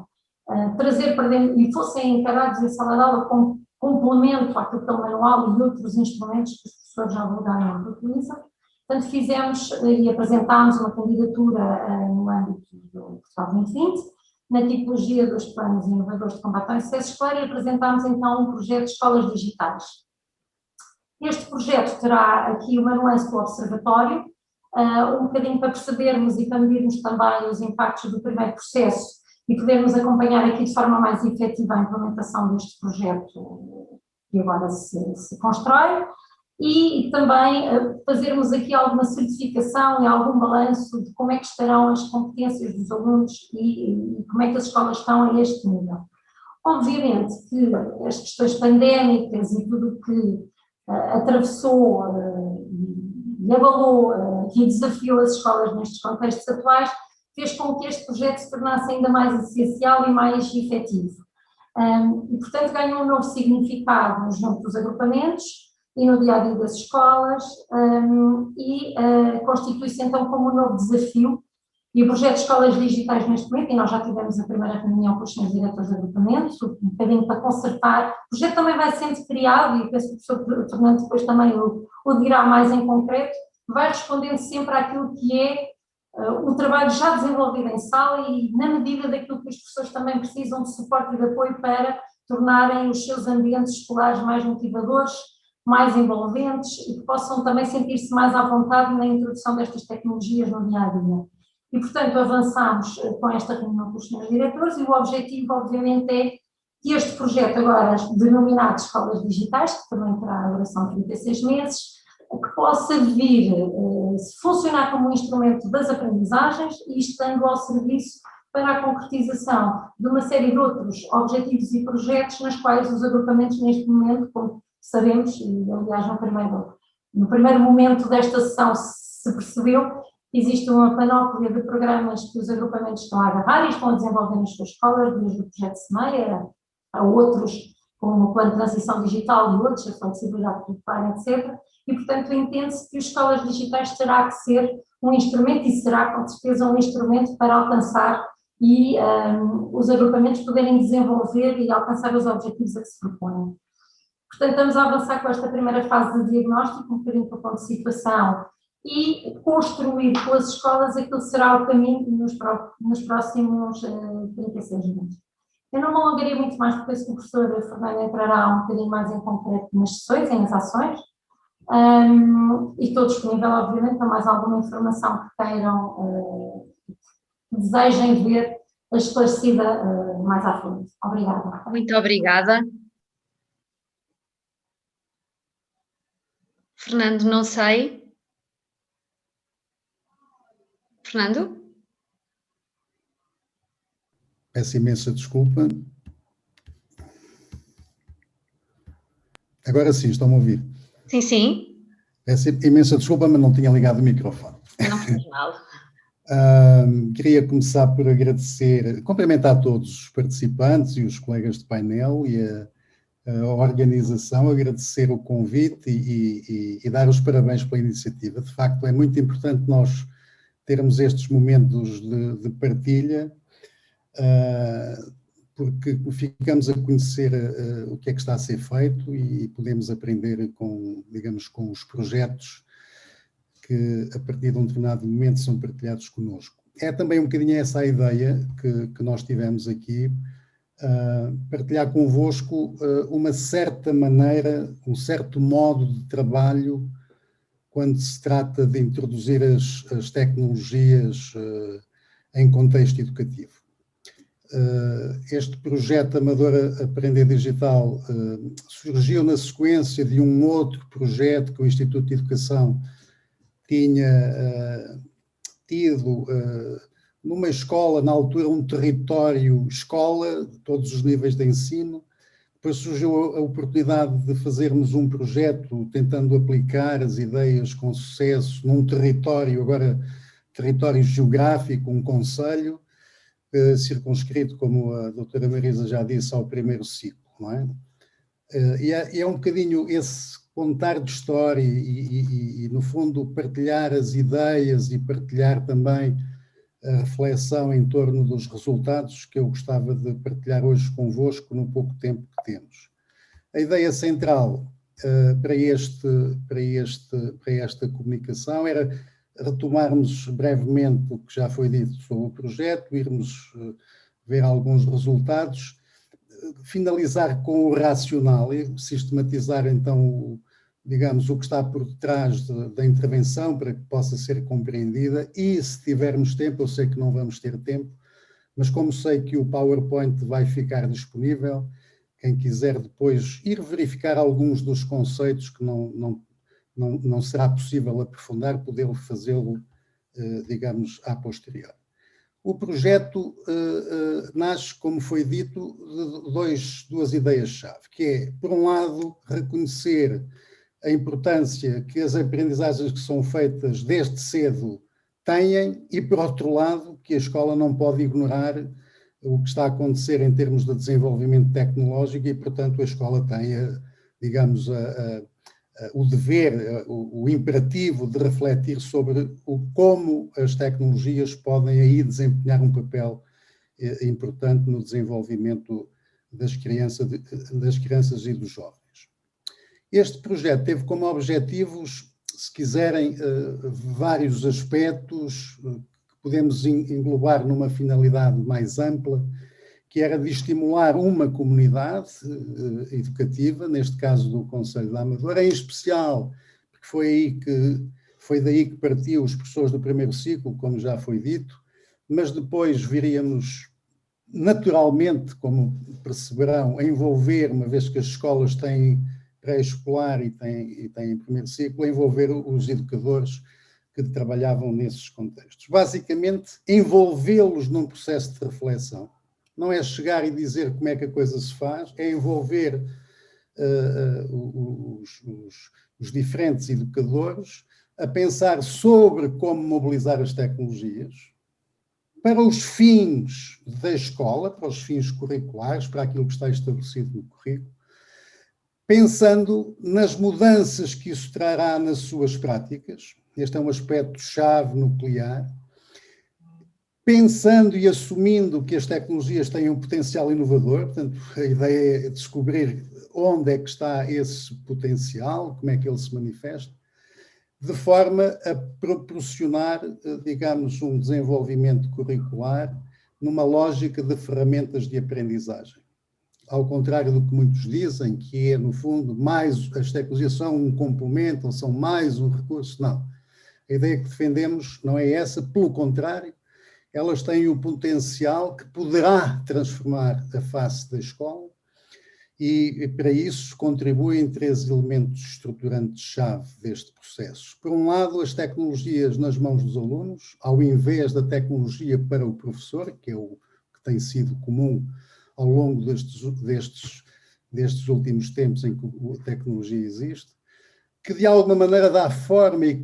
trazer para dentro e fossem encarados em sala de aula como complemento àquilo que é o manual e outros instrumentos que os professores já vulgarmente utilizam. Portanto, fizemos e apresentámos uma candidatura no âmbito do Portugal 2020, na tipologia dos planos inovadores de combate ao excesso escolar, e apresentámos então um projeto de escolas digitais. Este projeto terá aqui uma nuance do observatório, um bocadinho para percebermos e para medirmos também os impactos do primeiro processo e podermos acompanhar aqui de forma mais efetiva a implementação deste projeto que agora se constrói, e também fazermos aqui alguma certificação e algum balanço de como é que estarão as competências dos alunos e como é que as escolas estão a este nível. Obviamente que as questões pandémicas e tudo o que atravessou e abalou e desafiou as escolas nestes contextos atuais, fez com que este projeto se tornasse ainda mais essencial e mais efetivo. E, portanto, ganhou um novo significado junto dos agrupamentos e no dia-a-dia das escolas, e constitui-se então como um novo desafio. E o projeto de Escolas Digitais neste momento, e nós já tivemos a primeira reunião com os senhores diretores de agrupamentos, um bocadinho para consertar, o projeto também vai sendo criado, e penso que o professor Fernando depois também o dirá mais em concreto, vai respondendo sempre àquilo que é o trabalho já desenvolvido em sala e na medida daquilo que os professores também precisam de suporte e de apoio para tornarem os seus ambientes escolares mais motivadores, mais envolventes e que possam também sentir-se mais à vontade na introdução destas tecnologias no dia-a-dia. E, portanto, avançamos com esta reunião com os senhores diretores e o objetivo, obviamente, é que este projeto agora, denominado Escolas Digitais, que também terá a duração de 36 meses, que possa vir funcionar como um instrumento das aprendizagens e estando ao serviço para a concretização de uma série de outros objetivos e projetos nas quais os agrupamentos neste momento, como sabemos, e aliás no primeiro momento desta sessão se percebeu, existe uma panóplia de programas que os agrupamentos estão a agarrar e estão a desenvolver nas suas escolas, desde o projeto Semeia a outros, como o Plano de Transição Digital e outros, a flexibilidade curricular, etc. E, portanto, entende-se que as escolas digitais terá que ser um instrumento e será, com certeza, um instrumento para alcançar e os agrupamentos poderem desenvolver e alcançar os objetivos a que se propõem. Portanto, estamos a avançar com esta primeira fase de diagnóstico, um bocadinho para o ponto de situação, e construir com as escolas aquilo que será o caminho nos próximos 36 meses. Eu não me alongaria muito mais, porque penso que o professor Fernando entrará um bocadinho mais em concreto nas sessões, nas ações, e estou disponível, obviamente, para mais alguma informação que queiram, que desejem ver esclarecida mais à frente. Obrigada. Muito obrigada. Fernando, não sei. Fernando? Peço imensa desculpa. Agora sim, estão-me a ouvir? Sim, sim. Peço imensa desculpa, mas não tinha ligado o microfone. Não faz mal. Queria começar por agradecer, cumprimentar todos os participantes e os colegas de painel e a organização, agradecer o convite e dar os parabéns pela iniciativa. De facto, é muito importante nós termos estes momentos de partilha, porque ficamos a conhecer o que é que está a ser feito e podemos aprender com, digamos, com os projetos que a partir de um determinado momento são partilhados connosco. É também um bocadinho essa a ideia que nós tivemos aqui, partilhar convosco uma certa maneira, um certo modo de trabalho quando se trata de introduzir as tecnologias em contexto educativo. Este projeto Amador Aprender Digital surgiu na sequência de um outro projeto que o Instituto de Educação tinha tido numa escola, na altura um território escola, todos os níveis de ensino. Depois surgiu a oportunidade de fazermos um projeto tentando aplicar as ideias com sucesso num território, agora território geográfico, um concelho, circunscrito, como a doutora Marisa já disse, ao primeiro ciclo, não é? E é um bocadinho esse contar de história e, no fundo, partilhar as ideias e partilhar também a reflexão em torno dos resultados que eu gostava de partilhar hoje convosco no pouco tempo que temos. A ideia central para esta comunicação era retomarmos brevemente o que já foi dito sobre o projeto, irmos ver alguns resultados, finalizar com o racional e sistematizar então, digamos, o que está por detrás da intervenção para que possa ser compreendida e, se tivermos tempo, eu sei que não vamos ter tempo, mas como sei que o PowerPoint vai ficar disponível, quem quiser depois ir verificar alguns dos conceitos que não será possível aprofundar, poder fazê-lo, digamos, a posteriori. O projeto nasce, como foi dito, de duas ideias-chave, que é, por um lado, reconhecer a importância que as aprendizagens que são feitas desde cedo têm e, por outro lado, que a escola não pode ignorar o que está a acontecer em termos de desenvolvimento tecnológico e, portanto, a escola tem, digamos, o dever, o imperativo de refletir sobre como as tecnologias podem aí desempenhar um papel importante no desenvolvimento das crianças e dos jovens. Este projeto teve como objetivos, se quiserem, vários aspectos que podemos englobar numa finalidade mais ampla, que era de estimular uma comunidade educativa, neste caso do Concelho da Amadora, em especial, porque foi daí que partiu os professores do primeiro ciclo, como já foi dito, mas depois viríamos naturalmente, como perceberão, a envolver, uma vez que as escolas têm pré-escolar e têm primeiro ciclo, a envolver os educadores que trabalhavam nesses contextos. Basicamente, envolvê-los num processo de reflexão. Não é chegar e dizer como é que a coisa se faz, é envolver os diferentes educadores a pensar sobre como mobilizar as tecnologias para os fins da escola, para os fins curriculares, para aquilo que está estabelecido no currículo, pensando nas mudanças que isso trará nas suas práticas. Este é um aspecto-chave nuclear. Pensando e assumindo que as tecnologias têm um potencial inovador, portanto, a ideia é descobrir onde é que está esse potencial, como é que ele se manifesta, de forma a proporcionar, digamos, um desenvolvimento curricular numa lógica de ferramentas de aprendizagem. Ao contrário do que muitos dizem, que é, no fundo, mais as tecnologias são um complemento, ou são mais um recurso, não. A ideia que defendemos não é essa, pelo contrário, elas têm o potencial que poderá transformar a face da escola e, para isso, contribuem 3 elementos estruturantes-chave deste processo. Por um lado, as tecnologias nas mãos dos alunos, ao invés da tecnologia para o professor, que é o que tem sido comum ao longo destes últimos tempos em que a tecnologia existe, que de alguma maneira dá forma e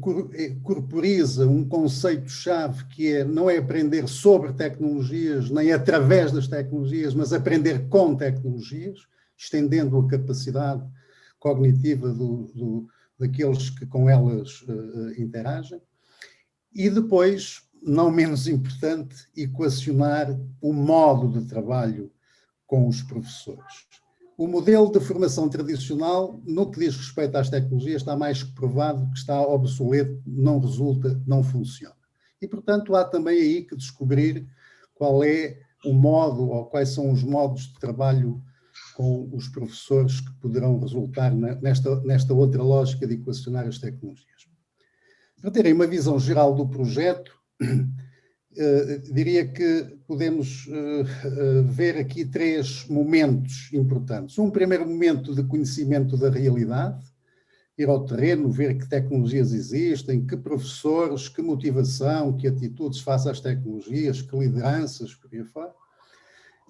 corporiza um conceito-chave que não é aprender sobre tecnologias, nem através das tecnologias, mas aprender com tecnologias, estendendo a capacidade cognitiva daqueles que com elas interagem. E depois, não menos importante, equacionar o modo de trabalho com os professores. O modelo de formação tradicional, no que diz respeito às tecnologias, está mais que provado que está obsoleto, não resulta, não funciona. E, portanto, há também aí que descobrir qual é o modo ou quais são os modos de trabalho com os professores que poderão resultar nesta outra lógica de equacionar as tecnologias. Para terem uma visão geral do projeto, diria que podemos ver aqui 3 momentos importantes. Um primeiro momento de conhecimento da realidade, ir ao terreno, ver que tecnologias existem, que professores, que motivação, que atitudes face às tecnologias, que lideranças, por aí fora.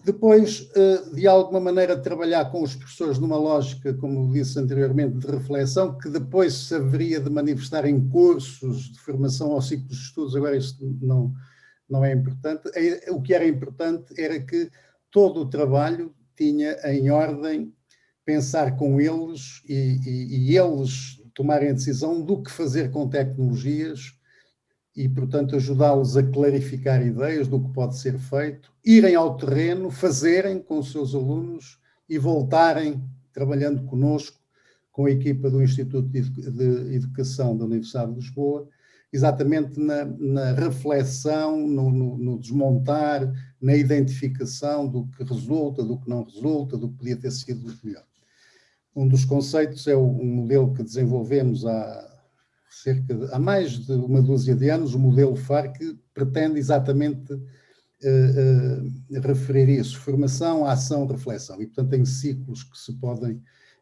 Depois, de alguma maneira, trabalhar com os professores numa lógica, como disse anteriormente, de reflexão, que depois se haveria de manifestar em cursos de formação ou ciclos de estudos. Agora isto não é importante. O que era importante era que todo o trabalho tinha em ordem pensar com eles e eles tomarem a decisão do que fazer com tecnologias e, portanto, ajudá-los a clarificar ideias do que pode ser feito, irem ao terreno, fazerem com os seus alunos e voltarem trabalhando connosco, com a equipa do Instituto de Educação da Universidade de Lisboa, exatamente na reflexão, no desmontar, na identificação do que resulta, do que não resulta, do que podia ter sido melhor. Um dos conceitos é um modelo que desenvolvemos há mais de uma dúzia de anos, o modelo FAR, que pretende exatamente referir isso, formação, ação, reflexão, e portanto tem ciclos que se podem,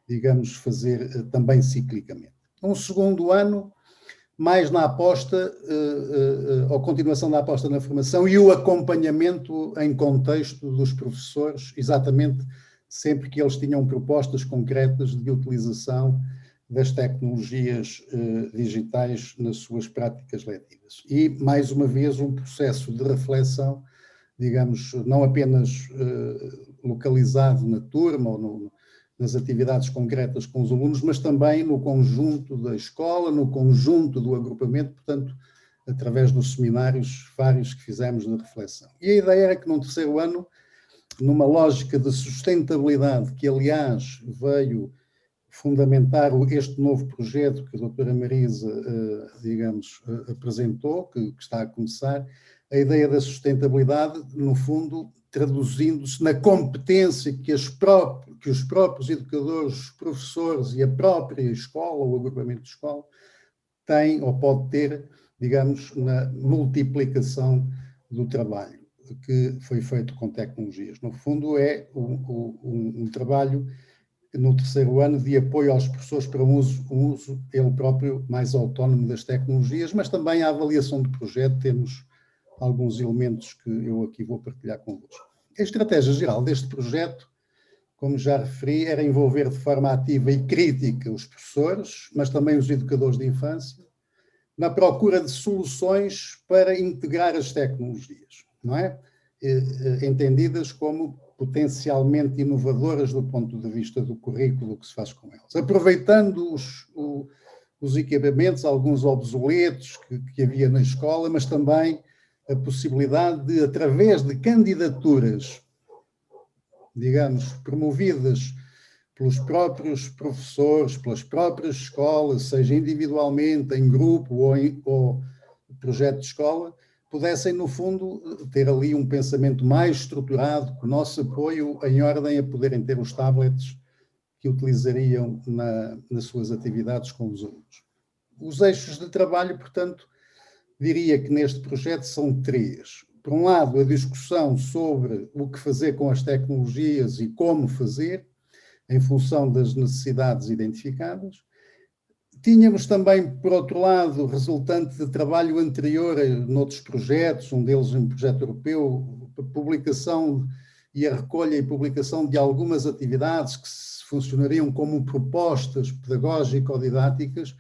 digamos, fazer também ciclicamente. Um segundo ano mais na aposta, ou continuação da aposta na formação e o acompanhamento em contexto dos professores, exatamente sempre que eles tinham propostas concretas de utilização das tecnologias digitais nas suas práticas letivas. E, mais uma vez, um processo de reflexão, digamos, não apenas localizado na turma ou nas atividades concretas com os alunos, mas também no conjunto da escola, no conjunto do agrupamento, portanto, através dos seminários vários que fizemos de reflexão. E a ideia era que num terceiro ano, numa lógica de sustentabilidade, que aliás veio fundamentar este novo projeto que a doutora Marisa, digamos, apresentou, que está a começar, a ideia da sustentabilidade, no fundo, traduzindo-se na competência que os próprios educadores, os professores e a própria escola, o agrupamento de escola, têm ou pode ter, digamos, na multiplicação do trabalho que foi feito com tecnologias. No fundo, é um trabalho no terceiro ano de apoio aos professores para um uso ele próprio mais autónomo das tecnologias, mas também a avaliação do projeto. Temos alguns elementos que eu aqui vou partilhar convosco. A estratégia geral deste projeto, como já referi, era envolver de forma ativa e crítica os professores, mas também os educadores de infância, na procura de soluções para integrar as tecnologias, não é? Entendidas como potencialmente inovadoras do ponto de vista do currículo que se faz com elas. Aproveitando os equipamentos, alguns obsoletos que havia na escola, mas também a possibilidade de, através de candidaturas, digamos, promovidas pelos próprios professores, pelas próprias escolas, seja individualmente, em grupo ou projeto de escola, pudessem, no fundo, ter ali um pensamento mais estruturado, com o nosso apoio em ordem a poderem ter os tablets que utilizariam nas suas atividades com os alunos. Os eixos de trabalho, portanto, diria que neste projeto são três. Por um lado, a discussão sobre o que fazer com as tecnologias e como fazer, em função das necessidades identificadas. Tínhamos também, por outro lado, resultante de trabalho anterior noutros projetos, um deles um projeto europeu, a publicação e a recolha e publicação de algumas atividades que funcionariam como propostas pedagógico-didáticas,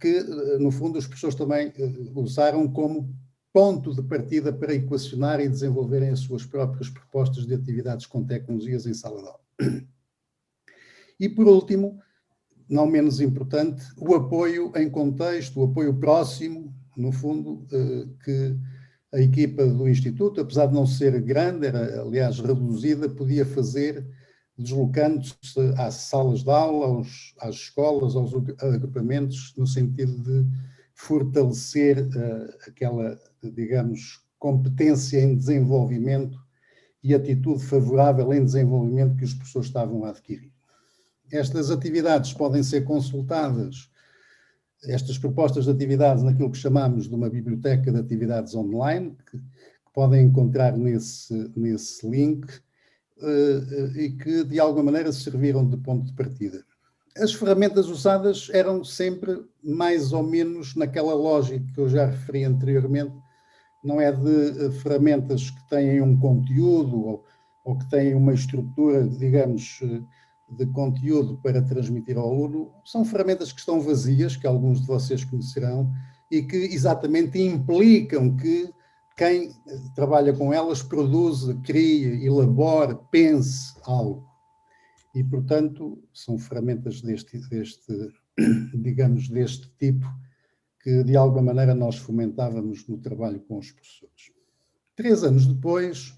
que, no fundo, os professores também usaram como ponto de partida para equacionar e desenvolverem as suas próprias propostas de atividades com tecnologias em sala de aula. E, por último, não menos importante, o apoio em contexto, o apoio próximo, no fundo, que a equipa do Instituto, apesar de não ser grande, era, aliás, reduzida, podia fazer deslocando-se às salas de aula, às escolas, aos agrupamentos, no sentido de fortalecer aquela, digamos, competência em desenvolvimento e atitude favorável em desenvolvimento que os professores estavam a adquirir. Estas atividades podem ser consultadas, estas propostas de atividades, naquilo que chamamos de uma biblioteca de atividades online, que podem encontrar nesse link, e que de alguma maneira serviram de ponto de partida. As ferramentas usadas eram sempre mais ou menos naquela lógica que eu já referi anteriormente, não é de ferramentas que têm um conteúdo ou que têm uma estrutura, digamos, de conteúdo para transmitir ao aluno. São ferramentas que estão vazias, que alguns de vocês conhecerão, e que exatamente implicam que quem trabalha com elas produza, crie, elabore, pense algo. E, portanto, são ferramentas digamos, deste tipo que, de alguma maneira, nós fomentávamos no trabalho com os professores. 3 anos depois,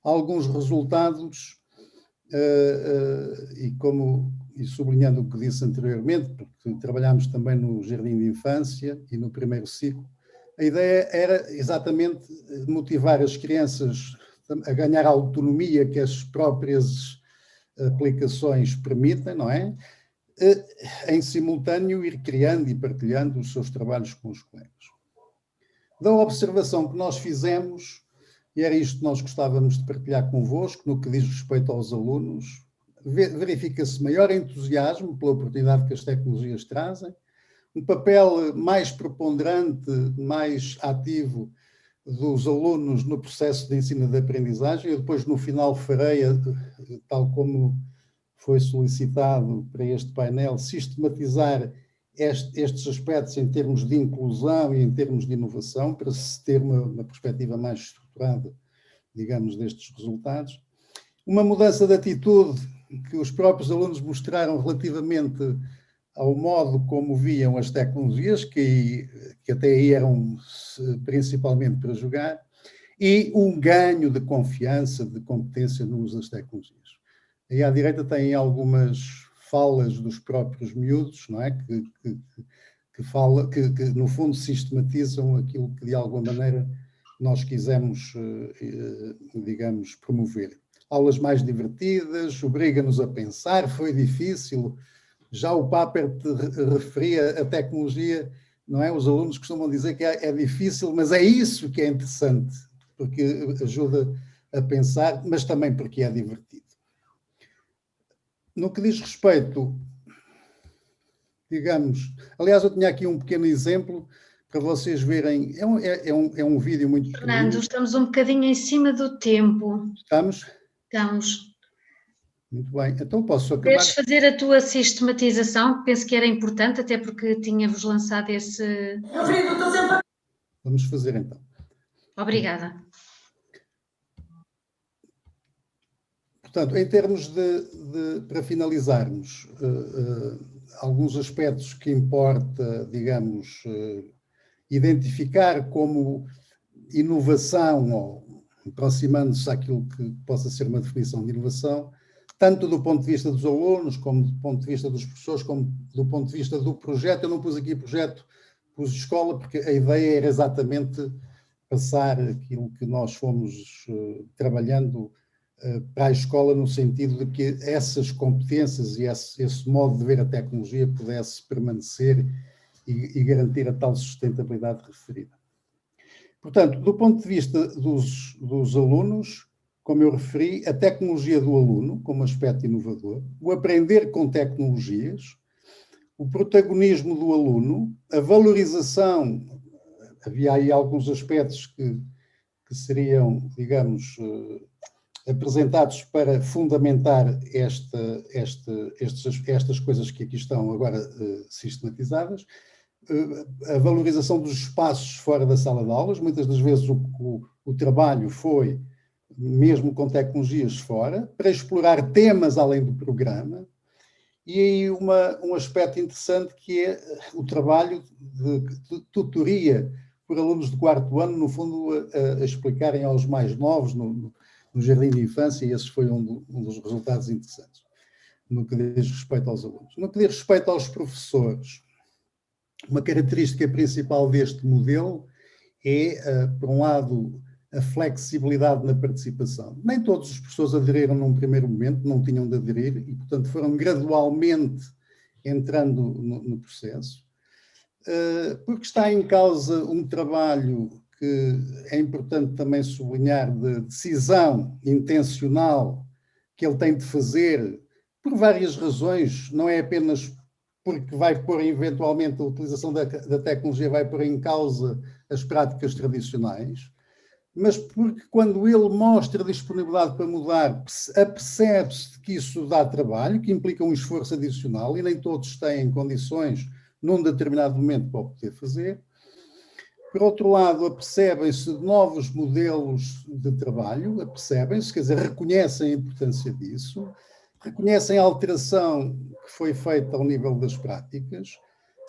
alguns resultados, e sublinhando o que disse anteriormente, porque trabalhámos também no Jardim de Infância e no primeiro ciclo, a ideia era exatamente motivar as crianças a ganhar a autonomia que as próprias aplicações permitem, não é? Em simultâneo ir criando e partilhando os seus trabalhos com os colegas. Da observação que nós fizemos, e era isto que nós gostávamos de partilhar convosco, no que diz respeito aos alunos, verifica-se maior entusiasmo pela oportunidade que as tecnologias trazem, um papel mais preponderante, mais ativo dos alunos no processo de ensino e de aprendizagem. Eu depois, no final, farei, tal como foi solicitado para este painel, sistematizar estes aspectos em termos de inclusão e em termos de inovação, para se ter uma perspectiva mais estruturada, digamos, destes resultados. Uma mudança de atitude que os próprios alunos mostraram relativamente ao modo como viam as tecnologias, que até aí eram principalmente para jogar, e um ganho de confiança, de competência no uso das tecnologias. Aí à direita tem algumas falas dos próprios miúdos, não é? Que no fundo sistematizam aquilo que de alguma maneira nós quisemos, digamos, promover. Aulas mais divertidas, obriga-nos a pensar, foi difícil. Já o Papert referia a tecnologia, não é? Os alunos costumam dizer que é difícil, mas é isso que é interessante, porque ajuda a pensar, mas também porque é divertido. No que diz respeito, digamos, aliás, eu tinha aqui um pequeno exemplo para vocês verem, é um vídeo muito pequeno. Fernando, estamos um bocadinho em cima do tempo. Estamos? Estamos. Muito bem, então posso acabar. Queres fazer a tua sistematização? Penso que era importante, até porque tinha-vos lançado esse... Vamos fazer então. Obrigada. Portanto, em termos para finalizarmos, alguns aspectos que importa, digamos, identificar como inovação, ou aproximando-se àquilo que possa ser uma definição de inovação, tanto do ponto de vista dos alunos, como do ponto de vista dos professores, como do ponto de vista do projeto. Eu não pus aqui projeto, pus escola, porque a ideia era exatamente passar aquilo que nós fomos trabalhando para a escola, no sentido de que essas competências e esse modo de ver a tecnologia pudesse permanecer e garantir a tal sustentabilidade referida. Portanto, do ponto de vista dos alunos, como eu referi, a tecnologia do aluno como aspecto inovador, o aprender com tecnologias, o protagonismo do aluno, a valorização, havia aí alguns aspectos que seriam, digamos, apresentados para fundamentar estas coisas que aqui estão agora sistematizadas, a valorização dos espaços fora da sala de aulas. Muitas das vezes o trabalho foi mesmo com tecnologias fora, para explorar temas além do programa. E aí um aspecto interessante que é o trabalho de tutoria por alunos de 4º ano, no fundo a explicarem aos mais novos no jardim de infância, e esse foi um dos resultados interessantes, no que diz respeito aos alunos. No que diz respeito aos professores, uma característica principal deste modelo é, por um lado, a flexibilidade na participação. Nem todos os professores aderiram num primeiro momento, não tinham de aderir, e, portanto, foram gradualmente entrando no processo, porque está em causa um trabalho que é importante também sublinhar, de decisão intencional que ele tem de fazer, por várias razões, não é apenas porque vai pôr eventualmente a utilização da tecnologia, vai pôr em causa as práticas tradicionais, mas porque quando ele mostra disponibilidade para mudar, apercebe-se que isso dá trabalho, que implica um esforço adicional, e nem todos têm condições num determinado momento para o poder fazer. Por outro lado, apercebem-se novos modelos de trabalho, apercebem-se, quer dizer, reconhecem a importância disso, reconhecem a alteração que foi feita ao nível das práticas,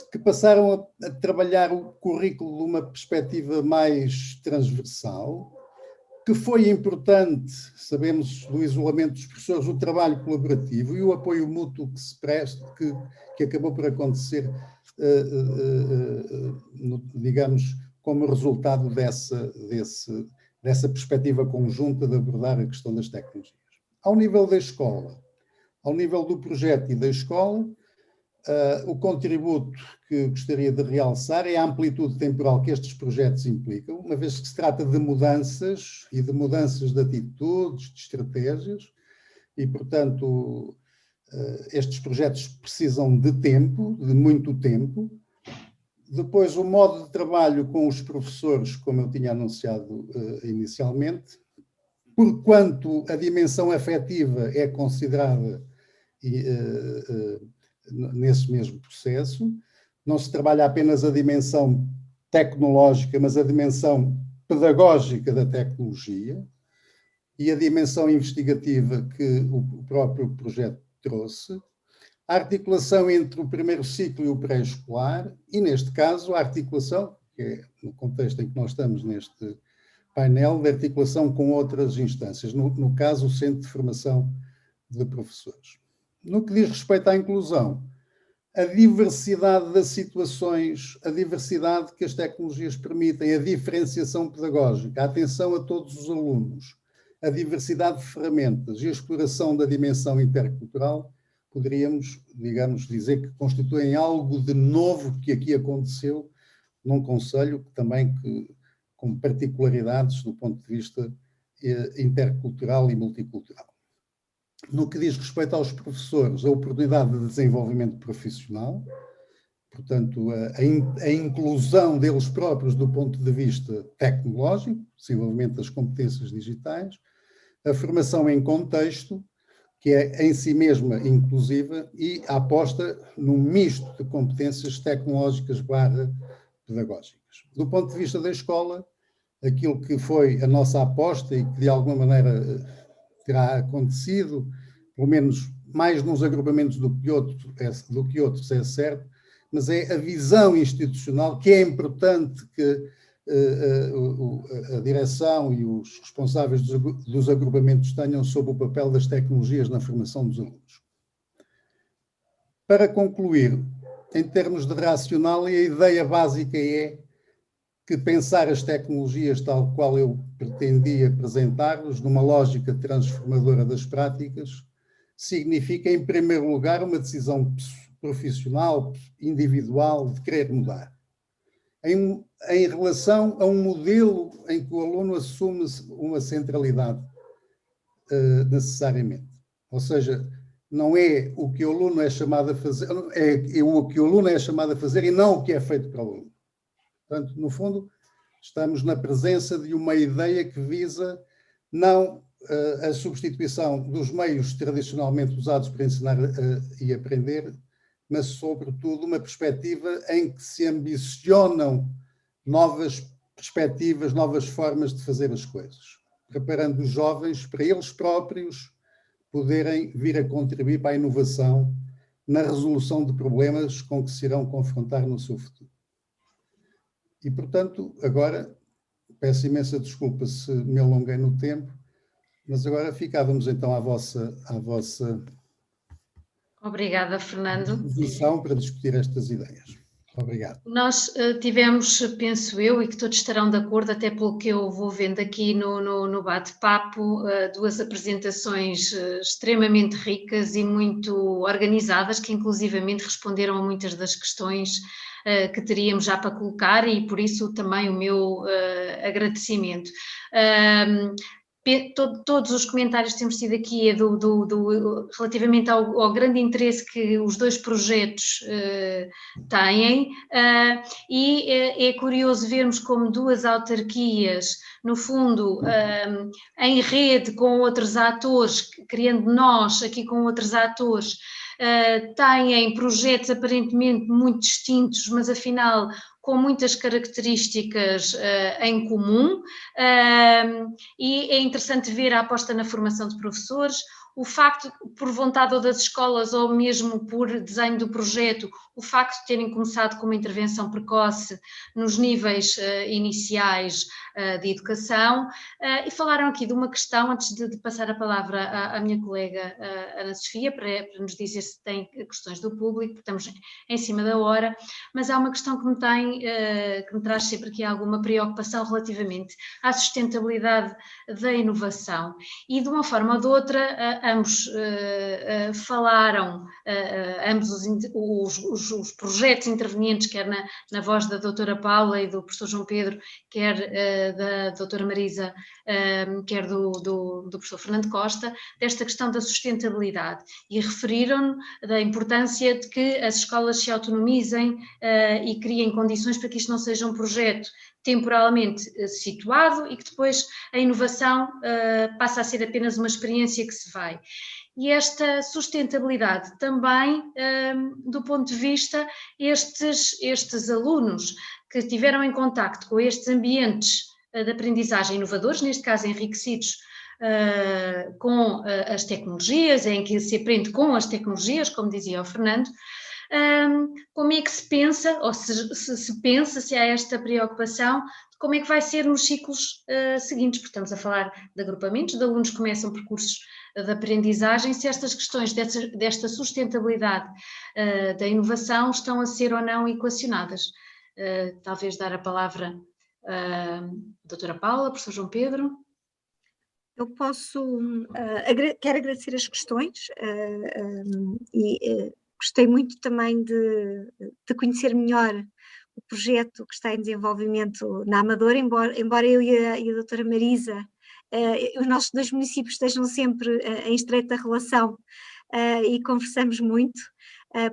que passaram a trabalhar o currículo de uma perspectiva mais transversal, que foi importante, sabemos do isolamento dos professores, o trabalho colaborativo e o apoio mútuo que se presta, que acabou por acontecer, digamos, como resultado dessa perspectiva conjunta de abordar a questão das tecnologias. Ao nível da escola, ao nível do projeto e da escola, o contributo que gostaria de realçar é a amplitude temporal que estes projetos implicam, uma vez que se trata de mudanças e de mudanças de atitudes, de estratégias, e, portanto, estes projetos precisam de tempo, de muito tempo, Depois, o modo de trabalho com os professores, como eu tinha anunciado inicialmente, porquanto a dimensão afetiva é considerada nesse mesmo processo, não se trabalha apenas a dimensão tecnológica, mas a dimensão pedagógica da tecnologia e a dimensão investigativa que o próprio projeto trouxe, a articulação entre o primeiro ciclo e o pré-escolar e, neste caso, a articulação, que é no contexto em que nós estamos neste painel, de articulação com outras instâncias, no caso, o Centro de Formação de Professores. No que diz respeito à inclusão, a diversidade das situações, a diversidade que as tecnologias permitem, a diferenciação pedagógica, a atenção a todos os alunos, a diversidade de ferramentas e a exploração da dimensão intercultural, poderíamos, digamos, dizer que constituem algo de novo que aqui aconteceu num concelho também com particularidades do ponto de vista intercultural e multicultural. No que diz respeito aos professores, a oportunidade de desenvolvimento profissional, portanto, a inclusão deles próprios do ponto de vista tecnológico, desenvolvimento das competências digitais, a formação em contexto, que é em si mesma inclusiva, e a aposta num misto de competências tecnológicas / pedagógicas. Do ponto de vista da escola, aquilo que foi a nossa aposta e que de alguma maneira terá acontecido, pelo menos mais nos agrupamentos do que outros, é certo, mas é a visão institucional que é importante que a direção e os responsáveis dos agrupamentos tenham sobre o papel das tecnologias na formação dos alunos. Para concluir, em termos de racional, a ideia básica é que pensar as tecnologias tal qual eu pretendia apresentar-los, numa lógica transformadora das práticas, significa, em primeiro lugar, uma decisão profissional, individual, de querer mudar. Em relação a um modelo em que o aluno assume uma centralidade necessariamente. Ou seja, não é o que o aluno é chamado a fazer, é o que o aluno é chamado a fazer e não o que é feito para o aluno. Portanto, no fundo, estamos na presença de uma ideia que visa não a substituição dos meios tradicionalmente usados para ensinar e aprender, mas, sobretudo, uma perspectiva em que se ambicionam novas perspectivas, novas formas de fazer as coisas, preparando os jovens para eles próprios poderem vir a contribuir para a inovação na resolução de problemas com que se irão confrontar no seu futuro. E, portanto, agora, peço imensa desculpa se me alonguei no tempo, mas agora ficávamos então à vossa Obrigada, Fernando. disposição para discutir estas ideias. Obrigado. Nós tivemos, penso eu, e que todos estarão de acordo, até pelo que eu vou vendo aqui no bate-papo, duas apresentações extremamente ricas e muito organizadas, que inclusivamente responderam a muitas das questões que teríamos já para colocar, e por isso também o meu agradecimento. Todos os comentários que temos tido aqui é relativamente ao grande interesse que os dois projetos têm, e é curioso vermos como duas autarquias, no fundo, em rede com outros atores, criando nós aqui com outros atores, têm projetos aparentemente muito distintos, mas afinal com muitas características em comum, e é interessante ver a aposta na formação de professores, o facto, por vontade ou das escolas ou mesmo por desenho do projeto, o facto de terem começado com uma intervenção precoce nos níveis iniciais de educação, e falaram aqui de uma questão, antes de passar a palavra à minha colega Ana Sofia, para nos dizer se tem questões do público, porque estamos em cima da hora, mas há uma questão que me traz sempre aqui alguma preocupação relativamente à sustentabilidade da inovação, e de uma forma ou de outra ambos falaram, ambos os projetos intervenientes, quer na voz da doutora Paula e do professor João Pedro, quer da doutora Marisa, quer do professor Fernando Costa, desta questão da sustentabilidade, e referiram da importância de que as escolas se autonomizem e criem condições para que isto não seja um projeto temporalmente situado e que depois a inovação passa a ser apenas uma experiência que se vai. E esta sustentabilidade também, do ponto de vista, estes alunos que tiveram em contacto com estes ambientes de aprendizagem inovadores, neste caso enriquecidos com as tecnologias, em que se aprende com as tecnologias, como dizia o Fernando, como é que se pensa, ou se pensa, se há esta preocupação, de como é que vai ser nos ciclos seguintes, porque estamos a falar de agrupamentos, de alunos que começam percursos de aprendizagem, se estas questões desta sustentabilidade da inovação estão a ser ou não equacionadas. Talvez dar a palavra à doutora Paula, professor João Pedro. Eu quero agradecer as questões e gostei muito também de conhecer melhor o projeto que está em desenvolvimento na Amadora, embora eu e a doutora Marisa, os nossos dois municípios estejam sempre em estreita relação e conversamos muito,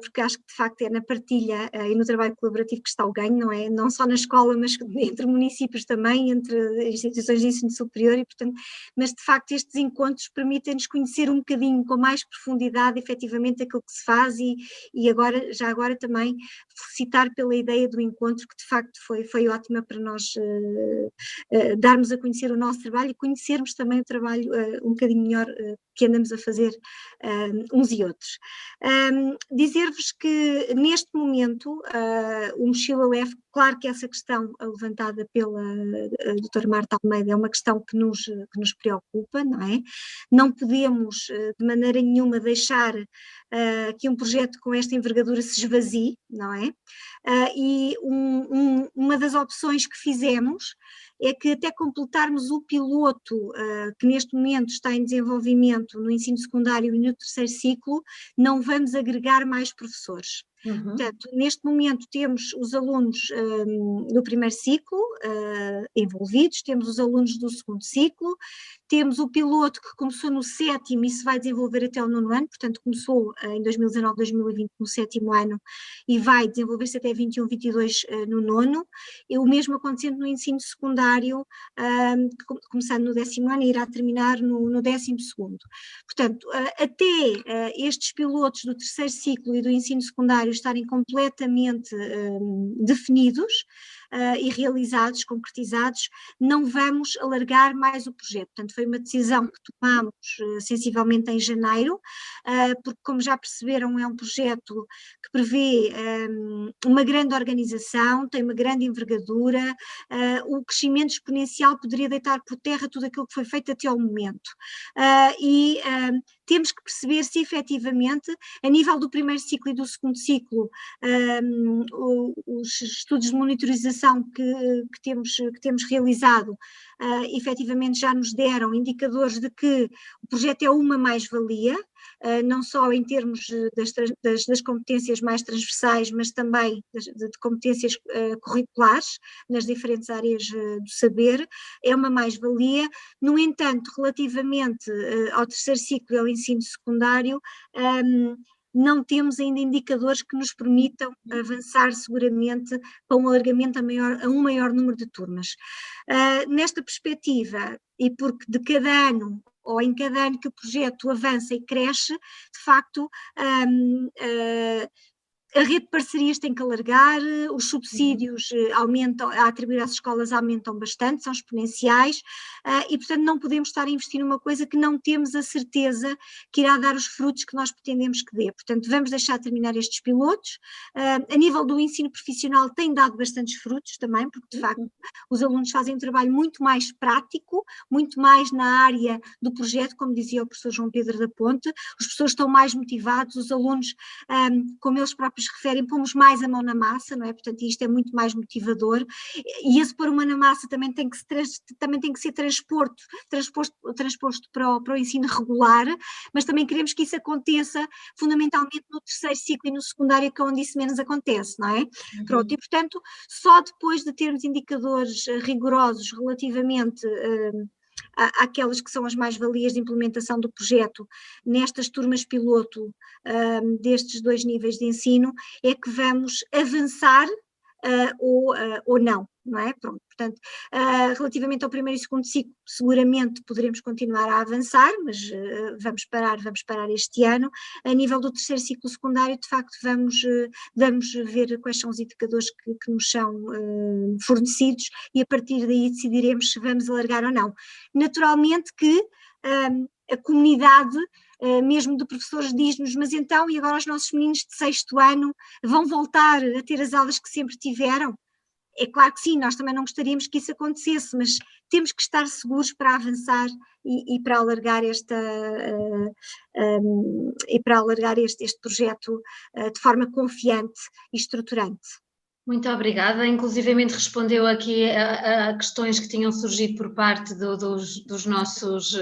porque acho que de facto é na partilha e no trabalho colaborativo que está o ganho, não é? Não só na escola, mas entre municípios também, entre instituições de ensino superior, e portanto, mas de facto estes encontros permitem-nos conhecer um bocadinho com mais profundidade efetivamente aquilo que se faz e agora, já agora também felicitar pela ideia do encontro, que de facto foi ótima para nós darmos a conhecer o nosso trabalho e conhecermos também o trabalho um bocadinho melhor que andamos a fazer uns e outros. Dizer-vos que neste momento o Mochila UF, claro que essa questão levantada pela doutora Marta Almeida é uma questão que nos preocupa, não é? Não podemos de maneira nenhuma deixar que um projeto com esta envergadura se esvazie, não é? E uma das opções que fizemos é que até completarmos o piloto que neste momento está em desenvolvimento no ensino secundário e no terceiro ciclo, não vamos agregar mais professores. Portanto, neste momento temos os alunos do primeiro ciclo envolvidos, temos os alunos do segundo ciclo, temos o piloto que começou no sétimo e se vai desenvolver até o nono ano, portanto começou em 2019, 2020 no sétimo ano e vai desenvolver-se até 21, 22 no nono, e o mesmo acontecendo no ensino secundário, começando no 10º ano e irá terminar no 12º. Portanto, até estes pilotos do terceiro ciclo e do ensino secundário estarem completamente definidos e realizados, concretizados, não vamos alargar mais o projeto. Portanto, foi uma decisão que tomamos sensivelmente em janeiro, porque, como já perceberam, é um projeto que prevê uma grande organização, tem uma grande envergadura, o crescimento exponencial poderia deitar por terra tudo aquilo que foi feito até ao momento. Temos que perceber se efetivamente, a nível do primeiro ciclo e do segundo ciclo, os estudos de monitorização que temos realizado, efetivamente já nos deram indicadores de que o projeto é uma mais-valia, não só em termos das competências mais transversais, mas também de competências curriculares nas diferentes áreas do saber, é uma mais-valia. No entanto, relativamente ao terceiro ciclo e ao ensino secundário, não temos ainda indicadores que nos permitam avançar seguramente para um alargamento a um maior número de turmas. Nesta perspectiva, e porque de cada ano, ou em cada ano que o projeto avança e cresce, de facto, a rede de parcerias tem que alargar, os subsídios aumentam, a atribuir às escolas aumentam bastante, são exponenciais, e portanto não podemos estar a investir numa coisa que não temos a certeza que irá dar os frutos que nós pretendemos que dê. Portanto, vamos deixar terminar estes pilotos. A nível do ensino profissional tem dado bastantes frutos também, porque de facto os alunos fazem um trabalho muito mais prático, muito mais na área do projeto, como dizia o professor João Pedro da Ponte, os professores estão mais motivados, os alunos, como eles próprios próprios referem, pomos mais a mão na massa, não é? Portanto, isto é muito mais motivador, e esse pôr a mão na massa também tem que ser transposto para o ensino regular, mas também queremos que isso aconteça fundamentalmente no terceiro ciclo e no secundário, que é onde isso menos acontece, não é? Pronto, e portanto, só depois de termos indicadores rigorosos relativamente àquelas que são as mais-valias de implementação do projeto nestas turmas piloto destes 2 níveis de ensino, é que vamos avançar ou não, não é? Pronto, portanto, relativamente ao primeiro e segundo ciclo, seguramente poderemos continuar a avançar, mas vamos parar este ano. A nível do terceiro ciclo secundário, de facto, vamos ver quais são os indicadores que nos são fornecidos, e a partir daí decidiremos se vamos alargar ou não. Naturalmente que a comunidade, mesmo de professores, diz-nos, mas então, e agora os nossos meninos de 6º ano vão voltar a ter as aulas que sempre tiveram? É claro que sim, nós também não gostaríamos que isso acontecesse, mas temos que estar seguros para avançar e para alargar este projeto de forma confiante e estruturante. Muito obrigada. Inclusivamente respondeu aqui a questões que tinham surgido por parte dos nossos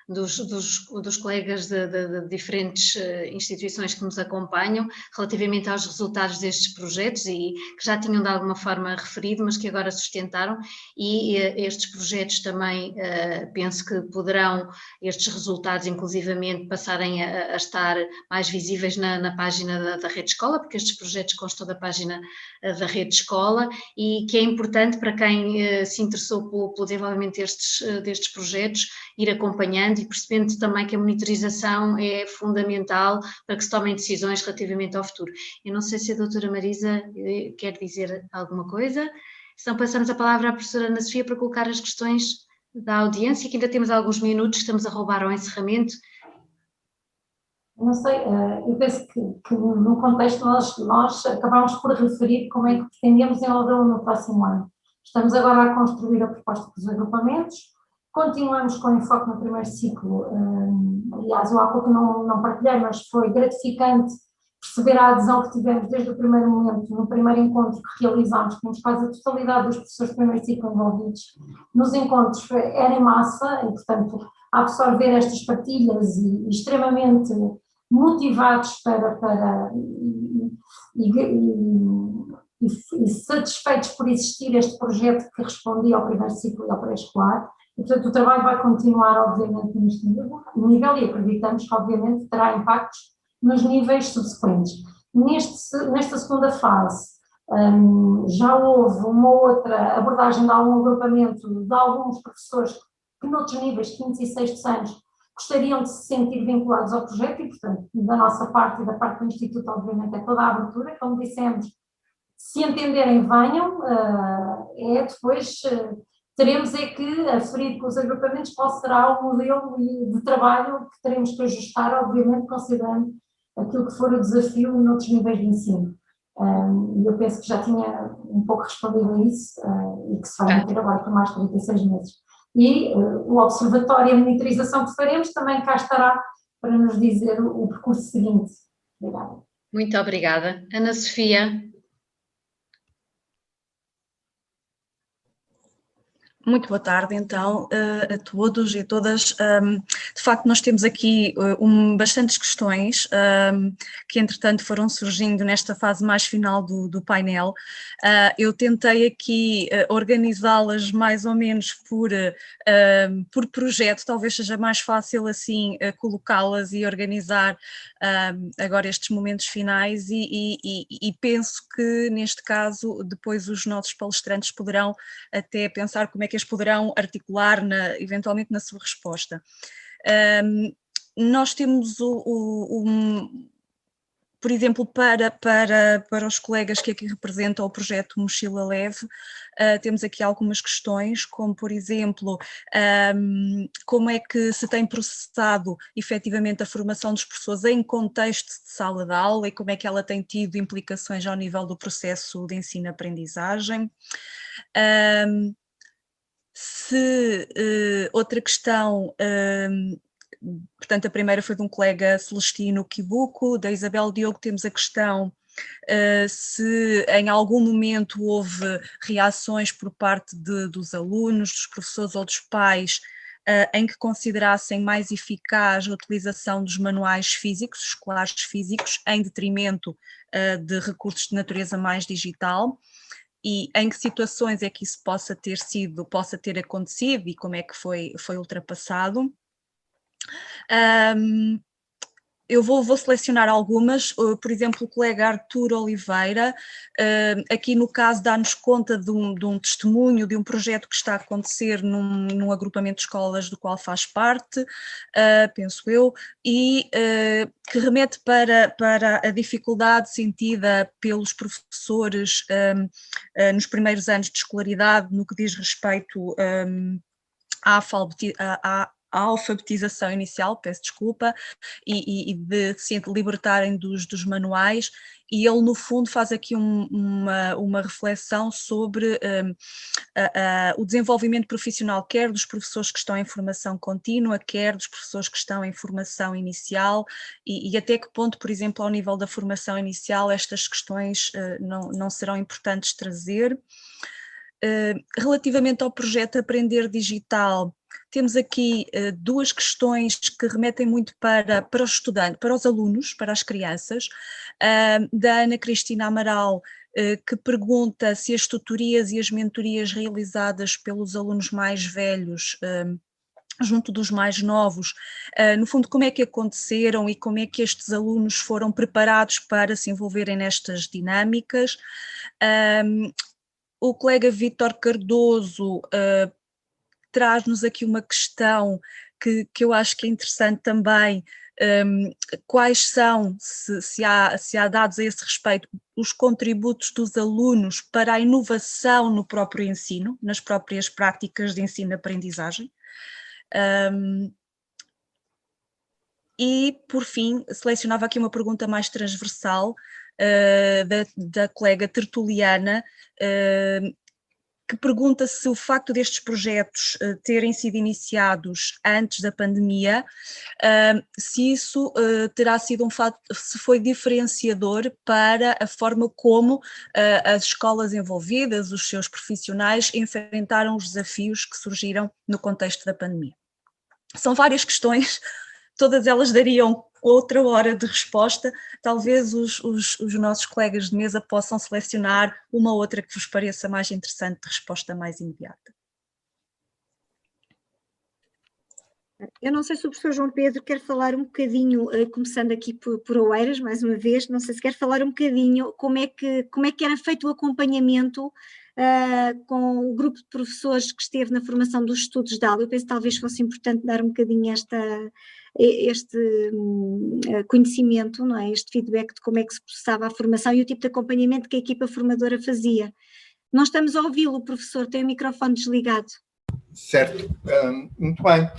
dos colegas de diferentes instituições que nos acompanham relativamente aos resultados destes projetos, e que já tinham de alguma forma referido, mas que agora sustentaram, e estes projetos também penso que poderão, estes resultados inclusivamente, passarem a estar mais visíveis na página da Rede Escola, porque estes projetos constam da página da Rede Escola, e que é importante para quem se interessou pelo desenvolvimento destes projetos ir acompanhando e percebendo também que a monitorização é fundamental para que se tomem decisões relativamente ao futuro. Eu não sei se a doutora Marisa quer dizer alguma coisa, se não passamos a palavra à professora Ana Sofia para colocar as questões da audiência, que ainda temos alguns minutos, estamos a roubar ao encerramento. Não sei, eu penso que no contexto nós acabámos por referir como é que pretendemos envolvê-lo no próximo ano. Estamos agora a construir a proposta dos agrupamentos, continuamos com enfoque no primeiro ciclo. Aliás, eu há pouco não partilhei, mas foi gratificante perceber a adesão que tivemos desde o primeiro momento, no primeiro encontro que realizámos, que temos quase a totalidade dos professores do primeiro ciclo envolvidos. Nos encontros era em massa, e portanto a absorver estas partilhas e extremamente motivados e satisfeitos por existir este projeto que respondia ao primeiro ciclo e ao pré-escolar. E, portanto, o trabalho vai continuar, obviamente, neste nível, e acreditamos que, obviamente, terá impactos nos níveis subsequentes. Nesta segunda fase, já houve uma outra abordagem de algum agrupamento de alguns professores que, noutros níveis, 5º e 6º anos, gostariam de se sentir vinculados ao projeto, e, portanto, da nossa parte e da parte do Instituto, obviamente, é toda a abertura. Como dissemos, se entenderem, venham, depois teremos que aferir com os agrupamentos qual será o modelo de trabalho que teremos que ajustar, obviamente, considerando aquilo que for o desafio noutros níveis de ensino. E eu penso que já tinha um pouco respondido a isso, e que se vai manter agora por mais de 36 meses. E o observatório e a monitorização que faremos também cá estará para nos dizer o percurso seguinte. Obrigada. Muito obrigada. Ana Sofia. Muito boa tarde, então, a todos e a todas. De facto, nós temos aqui bastantes questões que, entretanto, foram surgindo nesta fase mais final do painel. Eu tentei aqui organizá-las mais ou menos por projeto, talvez seja mais fácil assim colocá-las e organizar agora estes momentos finais, e penso que, neste caso, depois os nossos palestrantes poderão até pensar como é que as poderão articular eventualmente na sua resposta. Nós temos, por exemplo, para os colegas que aqui representam o projeto Mochila Leve, temos aqui algumas questões, como por exemplo, como é que se tem processado efetivamente a formação dos professores em contexto de sala de aula, e como é que ela tem tido implicações ao nível do processo de ensino-aprendizagem. Outra questão portanto, a primeira foi de um colega, Celestino Kibuco. Da Isabel Diogo temos a questão se em algum momento houve reações por parte dos alunos, dos professores ou dos pais em que considerassem mais eficaz a utilização dos manuais físicos, escolares físicos, em detrimento de recursos de natureza mais digital, e em que situações é que isso possa ter acontecido e como é que foi ultrapassado. Eu vou selecionar algumas, por exemplo, o colega Artur Oliveira, aqui no caso dá-nos conta de um testemunho, de um projeto que está a acontecer num agrupamento de escolas do qual faz parte, penso eu, e que remete para a dificuldade sentida pelos professores nos primeiros anos de escolaridade no que diz respeito à alfabetização inicial, peço desculpa, e de se libertarem dos manuais, e ele no fundo faz aqui uma reflexão sobre o desenvolvimento profissional, quer dos professores que estão em formação contínua, quer dos professores que estão em formação inicial, e até que ponto, por exemplo, ao nível da formação inicial, estas questões não serão importantes trazer. Relativamente ao projeto Aprender Digital, temos aqui duas questões que remetem muito para os estudantes, para os alunos, para as crianças, da Ana Cristina Amaral, que pergunta se as tutorias e as mentorias realizadas pelos alunos mais velhos junto dos mais novos, no fundo, como é que aconteceram e como é que estes alunos foram preparados para se envolverem nestas dinâmicas. O colega Vítor Cardoso traz-nos aqui uma questão que eu acho que é interessante também, quais são, se há dados a esse respeito, os contributos dos alunos para a inovação no próprio ensino, nas próprias práticas de ensino-aprendizagem. E, por fim, selecionava aqui uma pergunta mais transversal da colega Tertuliana, que pergunta se o facto destes projetos terem sido iniciados antes da pandemia, se isso terá sido um fato, se foi diferenciador para a forma como as escolas envolvidas, os seus profissionais, enfrentaram os desafios que surgiram no contexto da pandemia. São várias questões, todas elas dariam outra hora de resposta. Talvez os nossos colegas de mesa possam selecionar uma outra que vos pareça mais interessante, de resposta mais imediata. Eu não sei se o professor João Pedro quer falar um bocadinho, começando aqui por Oeiras, mais uma vez, não sei se quer falar um bocadinho como é que era feito o acompanhamento com o grupo de professores que esteve na formação dos estudos de aula. Eu penso que talvez fosse importante dar um bocadinho este conhecimento, não é? Este feedback de como é que se processava a formação e o tipo de acompanhamento que a equipa formadora fazia. Não estamos a ouvi-lo, professor, tem o microfone desligado. Certo, muito bem.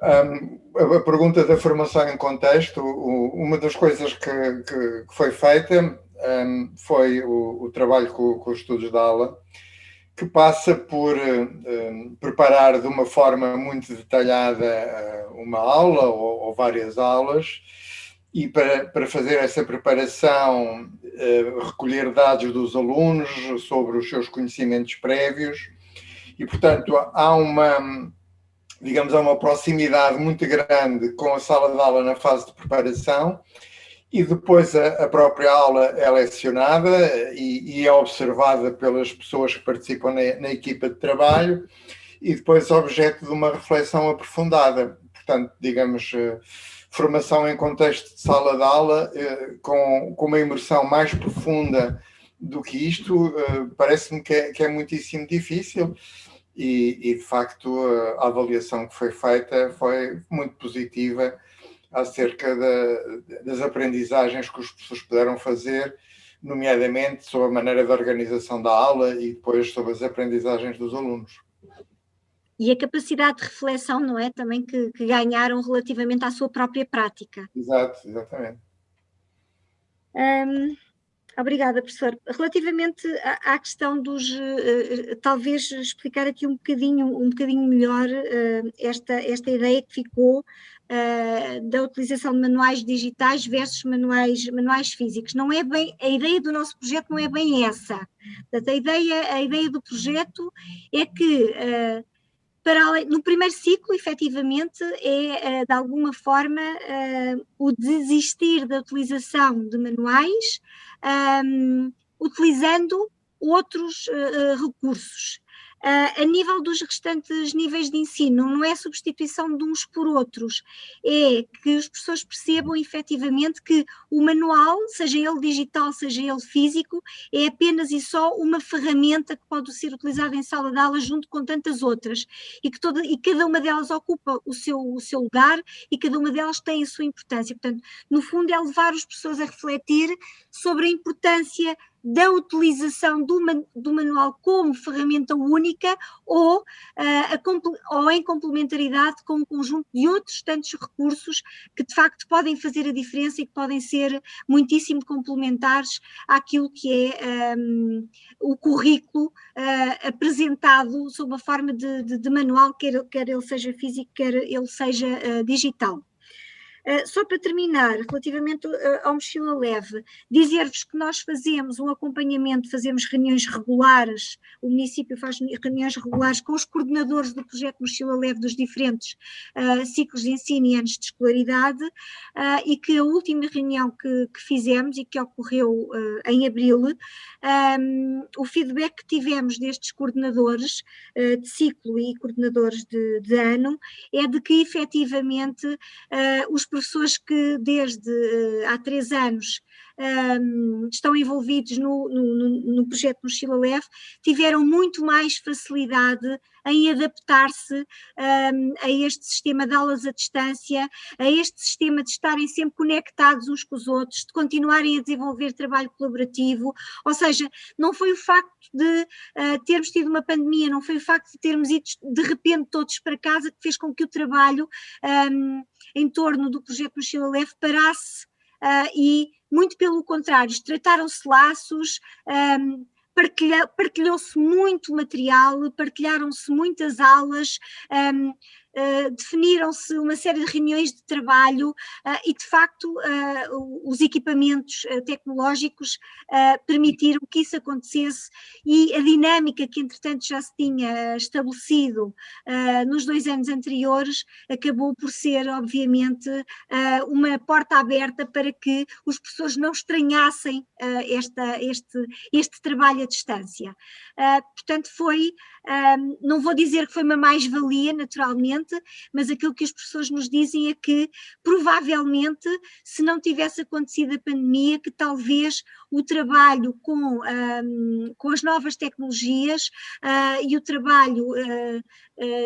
A pergunta da formação em contexto, uma das coisas que foi feita foi o trabalho com os estudos de aula, que passa por preparar de uma forma muito detalhada uma aula ou várias aulas, e para fazer essa preparação, recolher dados dos alunos sobre os seus conhecimentos prévios, e, portanto, há uma proximidade muito grande com a sala de aula na fase de preparação, e depois a própria aula é lecionada e é observada pelas pessoas que participam na equipa de trabalho, e depois objeto de uma reflexão aprofundada. Portanto, digamos, formação em contexto de sala de aula, com uma imersão mais profunda do que isto, parece-me que é muitíssimo difícil. E, de facto, a avaliação que foi feita foi muito positiva acerca das aprendizagens que os professores puderam fazer, nomeadamente sobre a maneira de organização da aula e depois sobre as aprendizagens dos alunos. E a capacidade de reflexão, não é? Também que ganharam relativamente à sua própria prática. Exato, exatamente. Obrigada, professor. Relativamente à questão dos, talvez explicar aqui um bocadinho melhor esta ideia que ficou da utilização de manuais digitais versus manuais físicos. Não é bem, a ideia do nosso projeto não é bem essa. Portanto, a ideia do projeto é que, no primeiro ciclo, efetivamente, é, de alguma forma, o desistir da utilização de manuais, utilizando outros recursos. A nível dos restantes níveis de ensino, não é substituição de uns por outros, é que as pessoas percebam efetivamente que o manual, seja ele digital, seja ele físico, é apenas e só uma ferramenta que pode ser utilizada em sala de aula junto com tantas outras, e que cada uma delas ocupa o seu lugar e cada uma delas tem a sua importância. Portanto, no fundo é levar as pessoas a refletir sobre a importância da utilização do manual como ferramenta única ou em complementaridade com um conjunto de outros tantos recursos que de facto podem fazer a diferença e que podem ser muitíssimo complementares àquilo que é o currículo apresentado sob a forma de manual, quer ele seja físico, quer ele seja digital. Só para terminar, relativamente ao Mochila Leve, dizer-vos que nós fazemos um acompanhamento, fazemos reuniões regulares, o município faz reuniões regulares com os coordenadores do projeto Mochila Leve dos diferentes ciclos de ensino e anos de escolaridade, e que a última reunião que fizemos e que ocorreu em abril, o feedback que tivemos destes coordenadores de ciclo e coordenadores de ano é de que efetivamente os professores que desde há 3 anos estão envolvidos no projeto Mochila Leve tiveram muito mais facilidade em adaptar-se a este sistema de aulas à distância, a este sistema de estarem sempre conectados uns com os outros, de continuarem a desenvolver trabalho colaborativo. Ou seja, não foi o facto de termos tido uma pandemia, não foi o facto de termos ido de repente todos para casa que fez com que o trabalho em torno do projeto Mochila Leve parasse, e muito pelo contrário, estreitaram-se laços, partilhou-se muito material, partilharam-se muitas aulas, definiram-se uma série de reuniões de trabalho e, de facto, os equipamentos tecnológicos permitiram que isso acontecesse, e a dinâmica que, entretanto, já se tinha estabelecido nos 2 anos anteriores acabou por ser, obviamente, uma porta aberta para que os professores não estranhassem este trabalho à distância. Portanto, não vou dizer que foi uma mais-valia, naturalmente, mas aquilo que as pessoas nos dizem é que, provavelmente, se não tivesse acontecido a pandemia, que talvez o trabalho com as novas tecnologias e o trabalho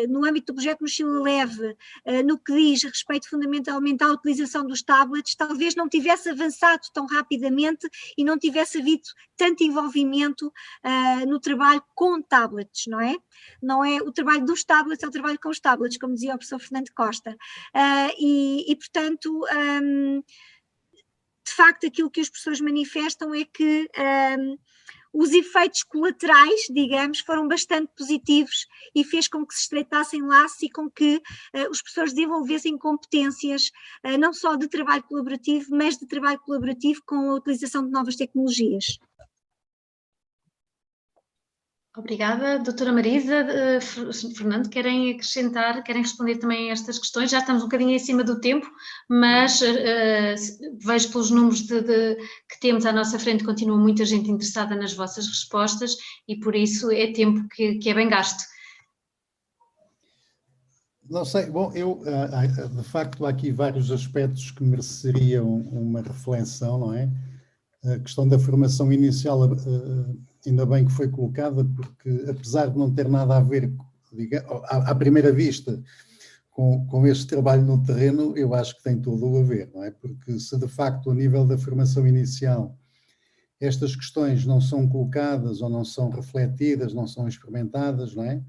no âmbito do projeto Mochila Leve, no que diz respeito fundamentalmente à utilização dos tablets, talvez não tivesse avançado tão rapidamente e não tivesse havido tanto envolvimento no trabalho com tablets, não é? Não é o trabalho dos tablets, é o trabalho com os tablets, como dizia o professor Fernando Costa. Portanto, de facto, aquilo que as pessoas manifestam é que os efeitos colaterais, digamos, foram bastante positivos e fez com que se estreitassem laços e com que os professores desenvolvessem competências não só de trabalho colaborativo, mas de trabalho colaborativo com a utilização de novas tecnologias. Obrigada. Doutora Marisa, Fernando, querem acrescentar, querem responder também a estas questões? Já estamos um bocadinho em cima do tempo, mas vejo pelos números que temos à nossa frente, continua muita gente interessada nas vossas respostas e por isso é tempo que é bem gasto. Não sei, bom, de facto há aqui vários aspectos que mereceriam uma reflexão, não é? A questão da formação inicial, ainda bem que foi colocada, porque apesar de não ter nada a ver, à primeira vista, com este trabalho no terreno, eu acho que tem tudo a ver, não é? Porque se de facto, a nível da formação inicial, estas questões não são colocadas ou não são refletidas, não são experimentadas, não é?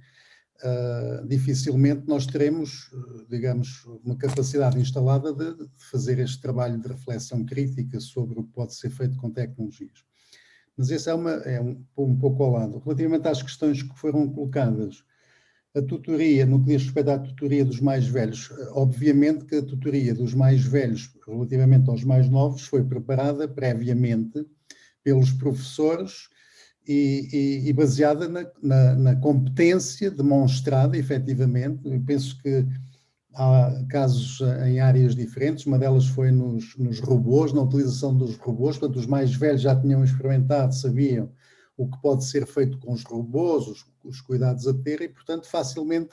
Dificilmente nós teremos, digamos, uma capacidade instalada de fazer este trabalho de reflexão crítica sobre o que pode ser feito com tecnologias. Mas esse é um pouco ao lado. Relativamente às questões que foram colocadas, a tutoria, no que diz respeito à tutoria dos mais velhos, obviamente que a tutoria dos mais velhos relativamente aos mais novos foi preparada previamente pelos professores e baseada na competência demonstrada, efetivamente. Eu penso que há casos em áreas diferentes, uma delas foi nos robôs, na utilização dos robôs, portanto os mais velhos já tinham experimentado, sabiam o que pode ser feito com os robôs, os cuidados a ter, e portanto facilmente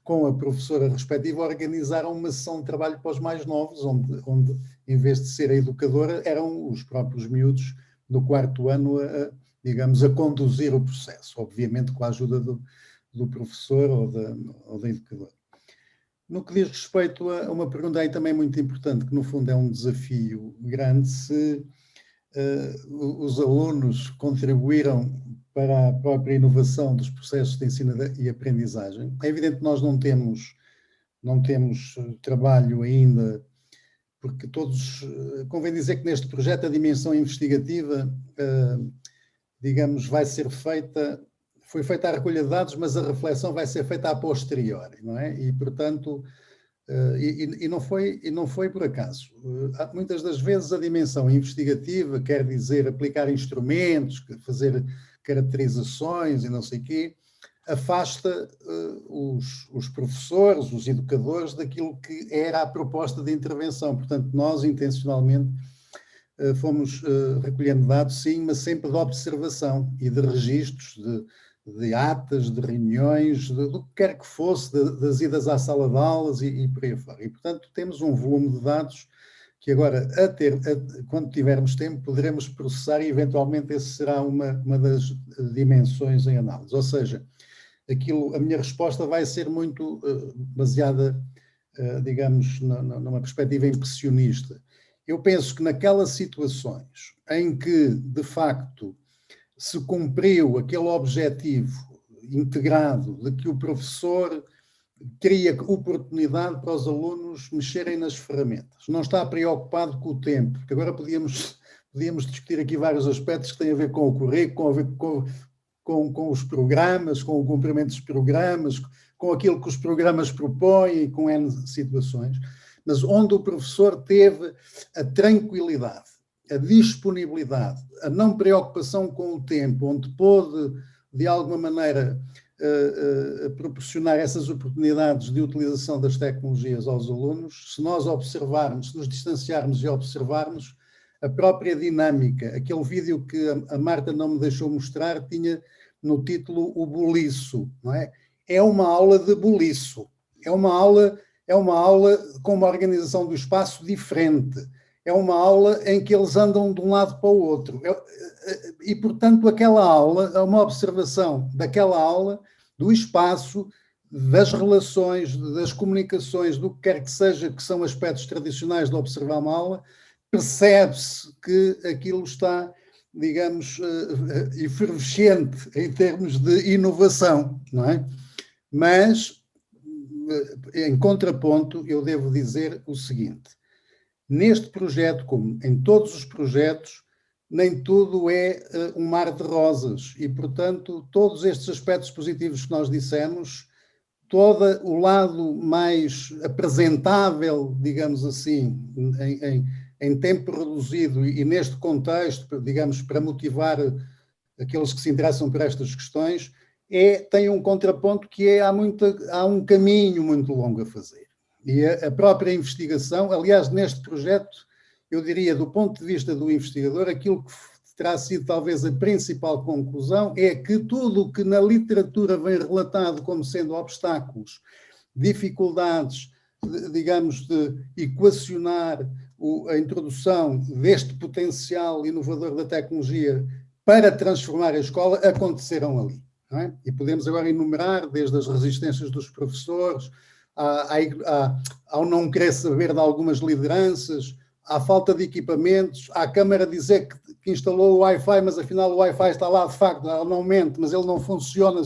com a professora respectiva organizaram uma sessão de trabalho para os mais novos, onde em vez de ser a educadora, eram os próprios miúdos do 4º ano digamos, a conduzir o processo, obviamente com a ajuda do professor ou da educadora. No que diz respeito a uma pergunta aí também muito importante, que no fundo é um desafio grande, se os alunos contribuíram para a própria inovação dos processos de ensino e aprendizagem. É evidente que nós não temos trabalho ainda, porque convém dizer que neste projeto a dimensão investigativa, digamos, foi feita a recolha de dados, mas a reflexão vai ser feita a posteriori, não é? E, portanto, não foi por acaso. Muitas das vezes a dimensão investigativa quer dizer aplicar instrumentos, fazer caracterizações e não sei o quê, afasta os professores, os educadores, daquilo que era a proposta de intervenção. Portanto, nós intencionalmente fomos recolhendo dados, sim, mas sempre de observação e de registros, de atas, de reuniões, do que quer que fosse, das idas à sala de aulas e por aí fora. E, portanto, temos um volume de dados que agora, quando tivermos tempo, poderemos processar e, eventualmente, esse será uma das dimensões em análise. Ou seja, a minha resposta vai ser muito baseada, digamos, numa perspectiva impressionista. Eu penso que naquelas situações em que, de facto, se cumpriu aquele objetivo integrado de que o professor cria oportunidade para os alunos mexerem nas ferramentas, não está preocupado com o tempo, porque agora podíamos discutir aqui vários aspectos que têm a ver com o currículo, com os programas, com o cumprimento dos programas, com aquilo que os programas propõem, com N situações, mas onde o professor teve a tranquilidade, a disponibilidade, a não preocupação com o tempo, onde pôde, de alguma maneira, proporcionar essas oportunidades de utilização das tecnologias aos alunos, se nós observarmos, se nos distanciarmos e observarmos a própria dinâmica, aquele vídeo que a Marta não me deixou mostrar, tinha no título o boliço, não é? É uma aula de boliço, é uma aula com uma organização do espaço diferente, é uma aula em que eles andam de um lado para o outro. E, portanto, aquela aula é uma observação daquela aula, do espaço, das relações, das comunicações, do que quer que seja, que são aspectos tradicionais de observar uma aula, percebe-se que aquilo está, digamos, efervescente em termos de inovação, não é? Mas, em contraponto, eu devo dizer o seguinte: neste projeto, como em todos os projetos, nem tudo é um mar de rosas e, portanto, todos estes aspectos positivos que nós dissemos, todo o lado mais apresentável, digamos assim, em tempo reduzido e neste contexto, digamos, para motivar aqueles que se interessam por estas questões, tem um contraponto que há um caminho muito longo a fazer. E a própria investigação, aliás, neste projeto, eu diria, do ponto de vista do investigador, aquilo que terá sido talvez a principal conclusão é que tudo o que na literatura vem relatado como sendo obstáculos, dificuldades, digamos, de equacionar a introdução deste potencial inovador da tecnologia para transformar a escola, aconteceram ali. Não é? E podemos agora enumerar desde as resistências dos professores, ao não querer saber de algumas lideranças, à falta de equipamentos, à Câmara dizer que instalou o Wi-Fi, mas afinal o Wi-Fi está lá de facto, não mente, mas ele não funciona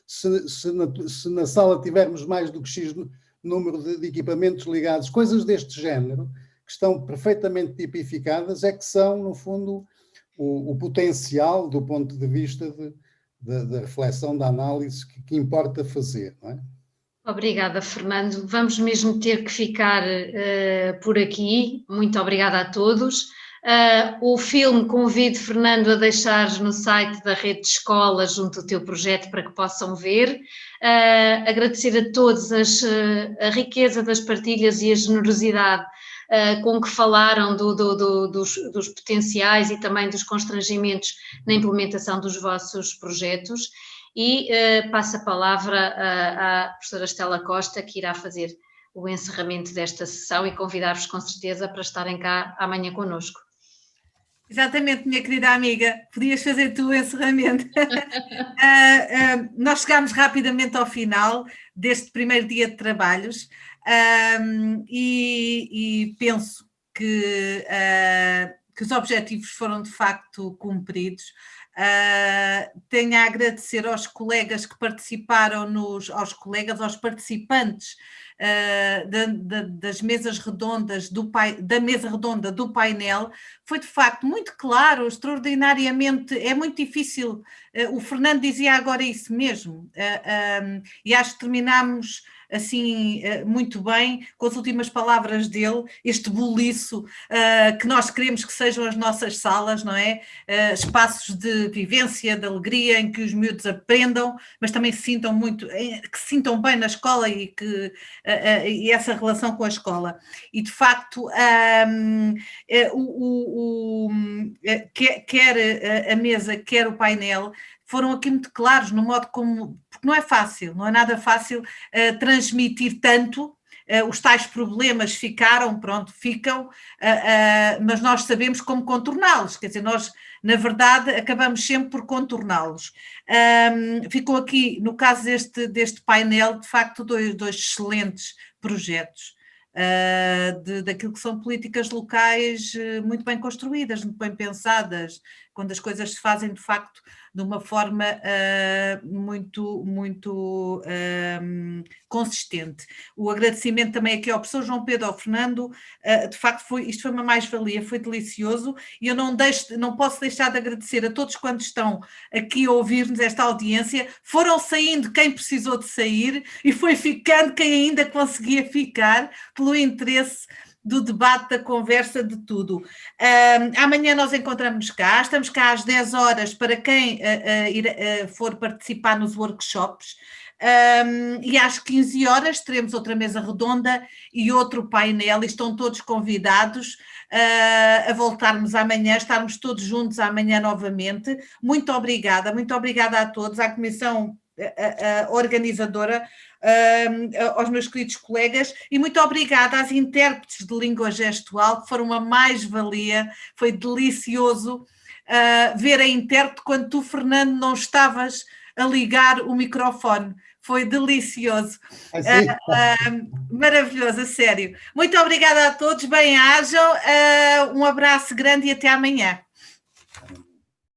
se na sala tivermos mais do que X número de equipamentos ligados. Coisas deste género, que estão perfeitamente tipificadas, é que são, no fundo, o potencial do ponto de vista da reflexão, da análise que importa fazer, não é? Obrigada, Fernando. Vamos mesmo ter que ficar por aqui. Muito obrigada a todos. O filme convido Fernando a deixar no site da Rede de Escolas junto ao teu projeto para que possam ver. Agradecer a todos a riqueza das partilhas e a generosidade com que falaram dos potenciais e também dos constrangimentos na implementação dos vossos projetos. E passo a palavra à professora Estela Costa, que irá fazer o encerramento desta sessão e convidar-vos com certeza para estarem cá amanhã connosco. Exatamente, minha querida amiga, podias fazer tu o encerramento. Nós chegámos rapidamente ao final deste primeiro dia de trabalhos e penso que os objetivos foram de facto cumpridos. Tenho a agradecer aos colegas que participaram, aos participantes das mesas redondas, da mesa redonda do painel. Foi de facto muito claro, extraordinariamente, é muito difícil, o Fernando dizia agora isso mesmo, e acho que terminámos assim muito bem com as últimas palavras dele, este buliço que nós queremos que sejam as nossas salas, não é? Espaços de vivência, de alegria, em que os miúdos aprendam, mas também que se sintam bem na escola e essa relação com a escola. E de facto quer a mesa, quer o painel foram aqui muito claros no modo como, porque não é fácil, não é nada fácil transmitir tanto. Os tais problemas ficam, mas nós sabemos como contorná-los, quer dizer, nós, na verdade, acabamos sempre por contorná-los. Ficou aqui, no caso deste painel, de facto, dois excelentes projetos. Daquilo que são políticas locais muito bem construídas, muito bem pensadas, quando as coisas se fazem de facto de uma forma muito consistente. O agradecimento também aqui ao professor João Pedro, ao Fernando, de facto isto foi uma mais-valia, foi delicioso, e eu não posso deixar de agradecer a todos quantos estão aqui a ouvir-nos esta audiência. Foram saindo quem precisou de sair e foi ficando quem ainda conseguia ficar pelo interesse do debate, da conversa, de tudo. Amanhã nós encontramos cá, estamos cá às 10 horas para quem for participar nos workshops, e às 15 horas teremos outra mesa redonda e outro painel, e estão todos convidados a voltarmos amanhã, estarmos todos juntos amanhã novamente. Muito obrigada a todos, à comissão organizadora, aos meus queridos colegas, e muito obrigada às intérpretes de língua gestual, que foram uma mais-valia. Foi delicioso ver a intérprete quando tu, Fernando, não estavas a ligar o microfone. Foi delicioso. Maravilhoso, a sério. Muito obrigada a todos, bem-ajam, um abraço grande e até amanhã.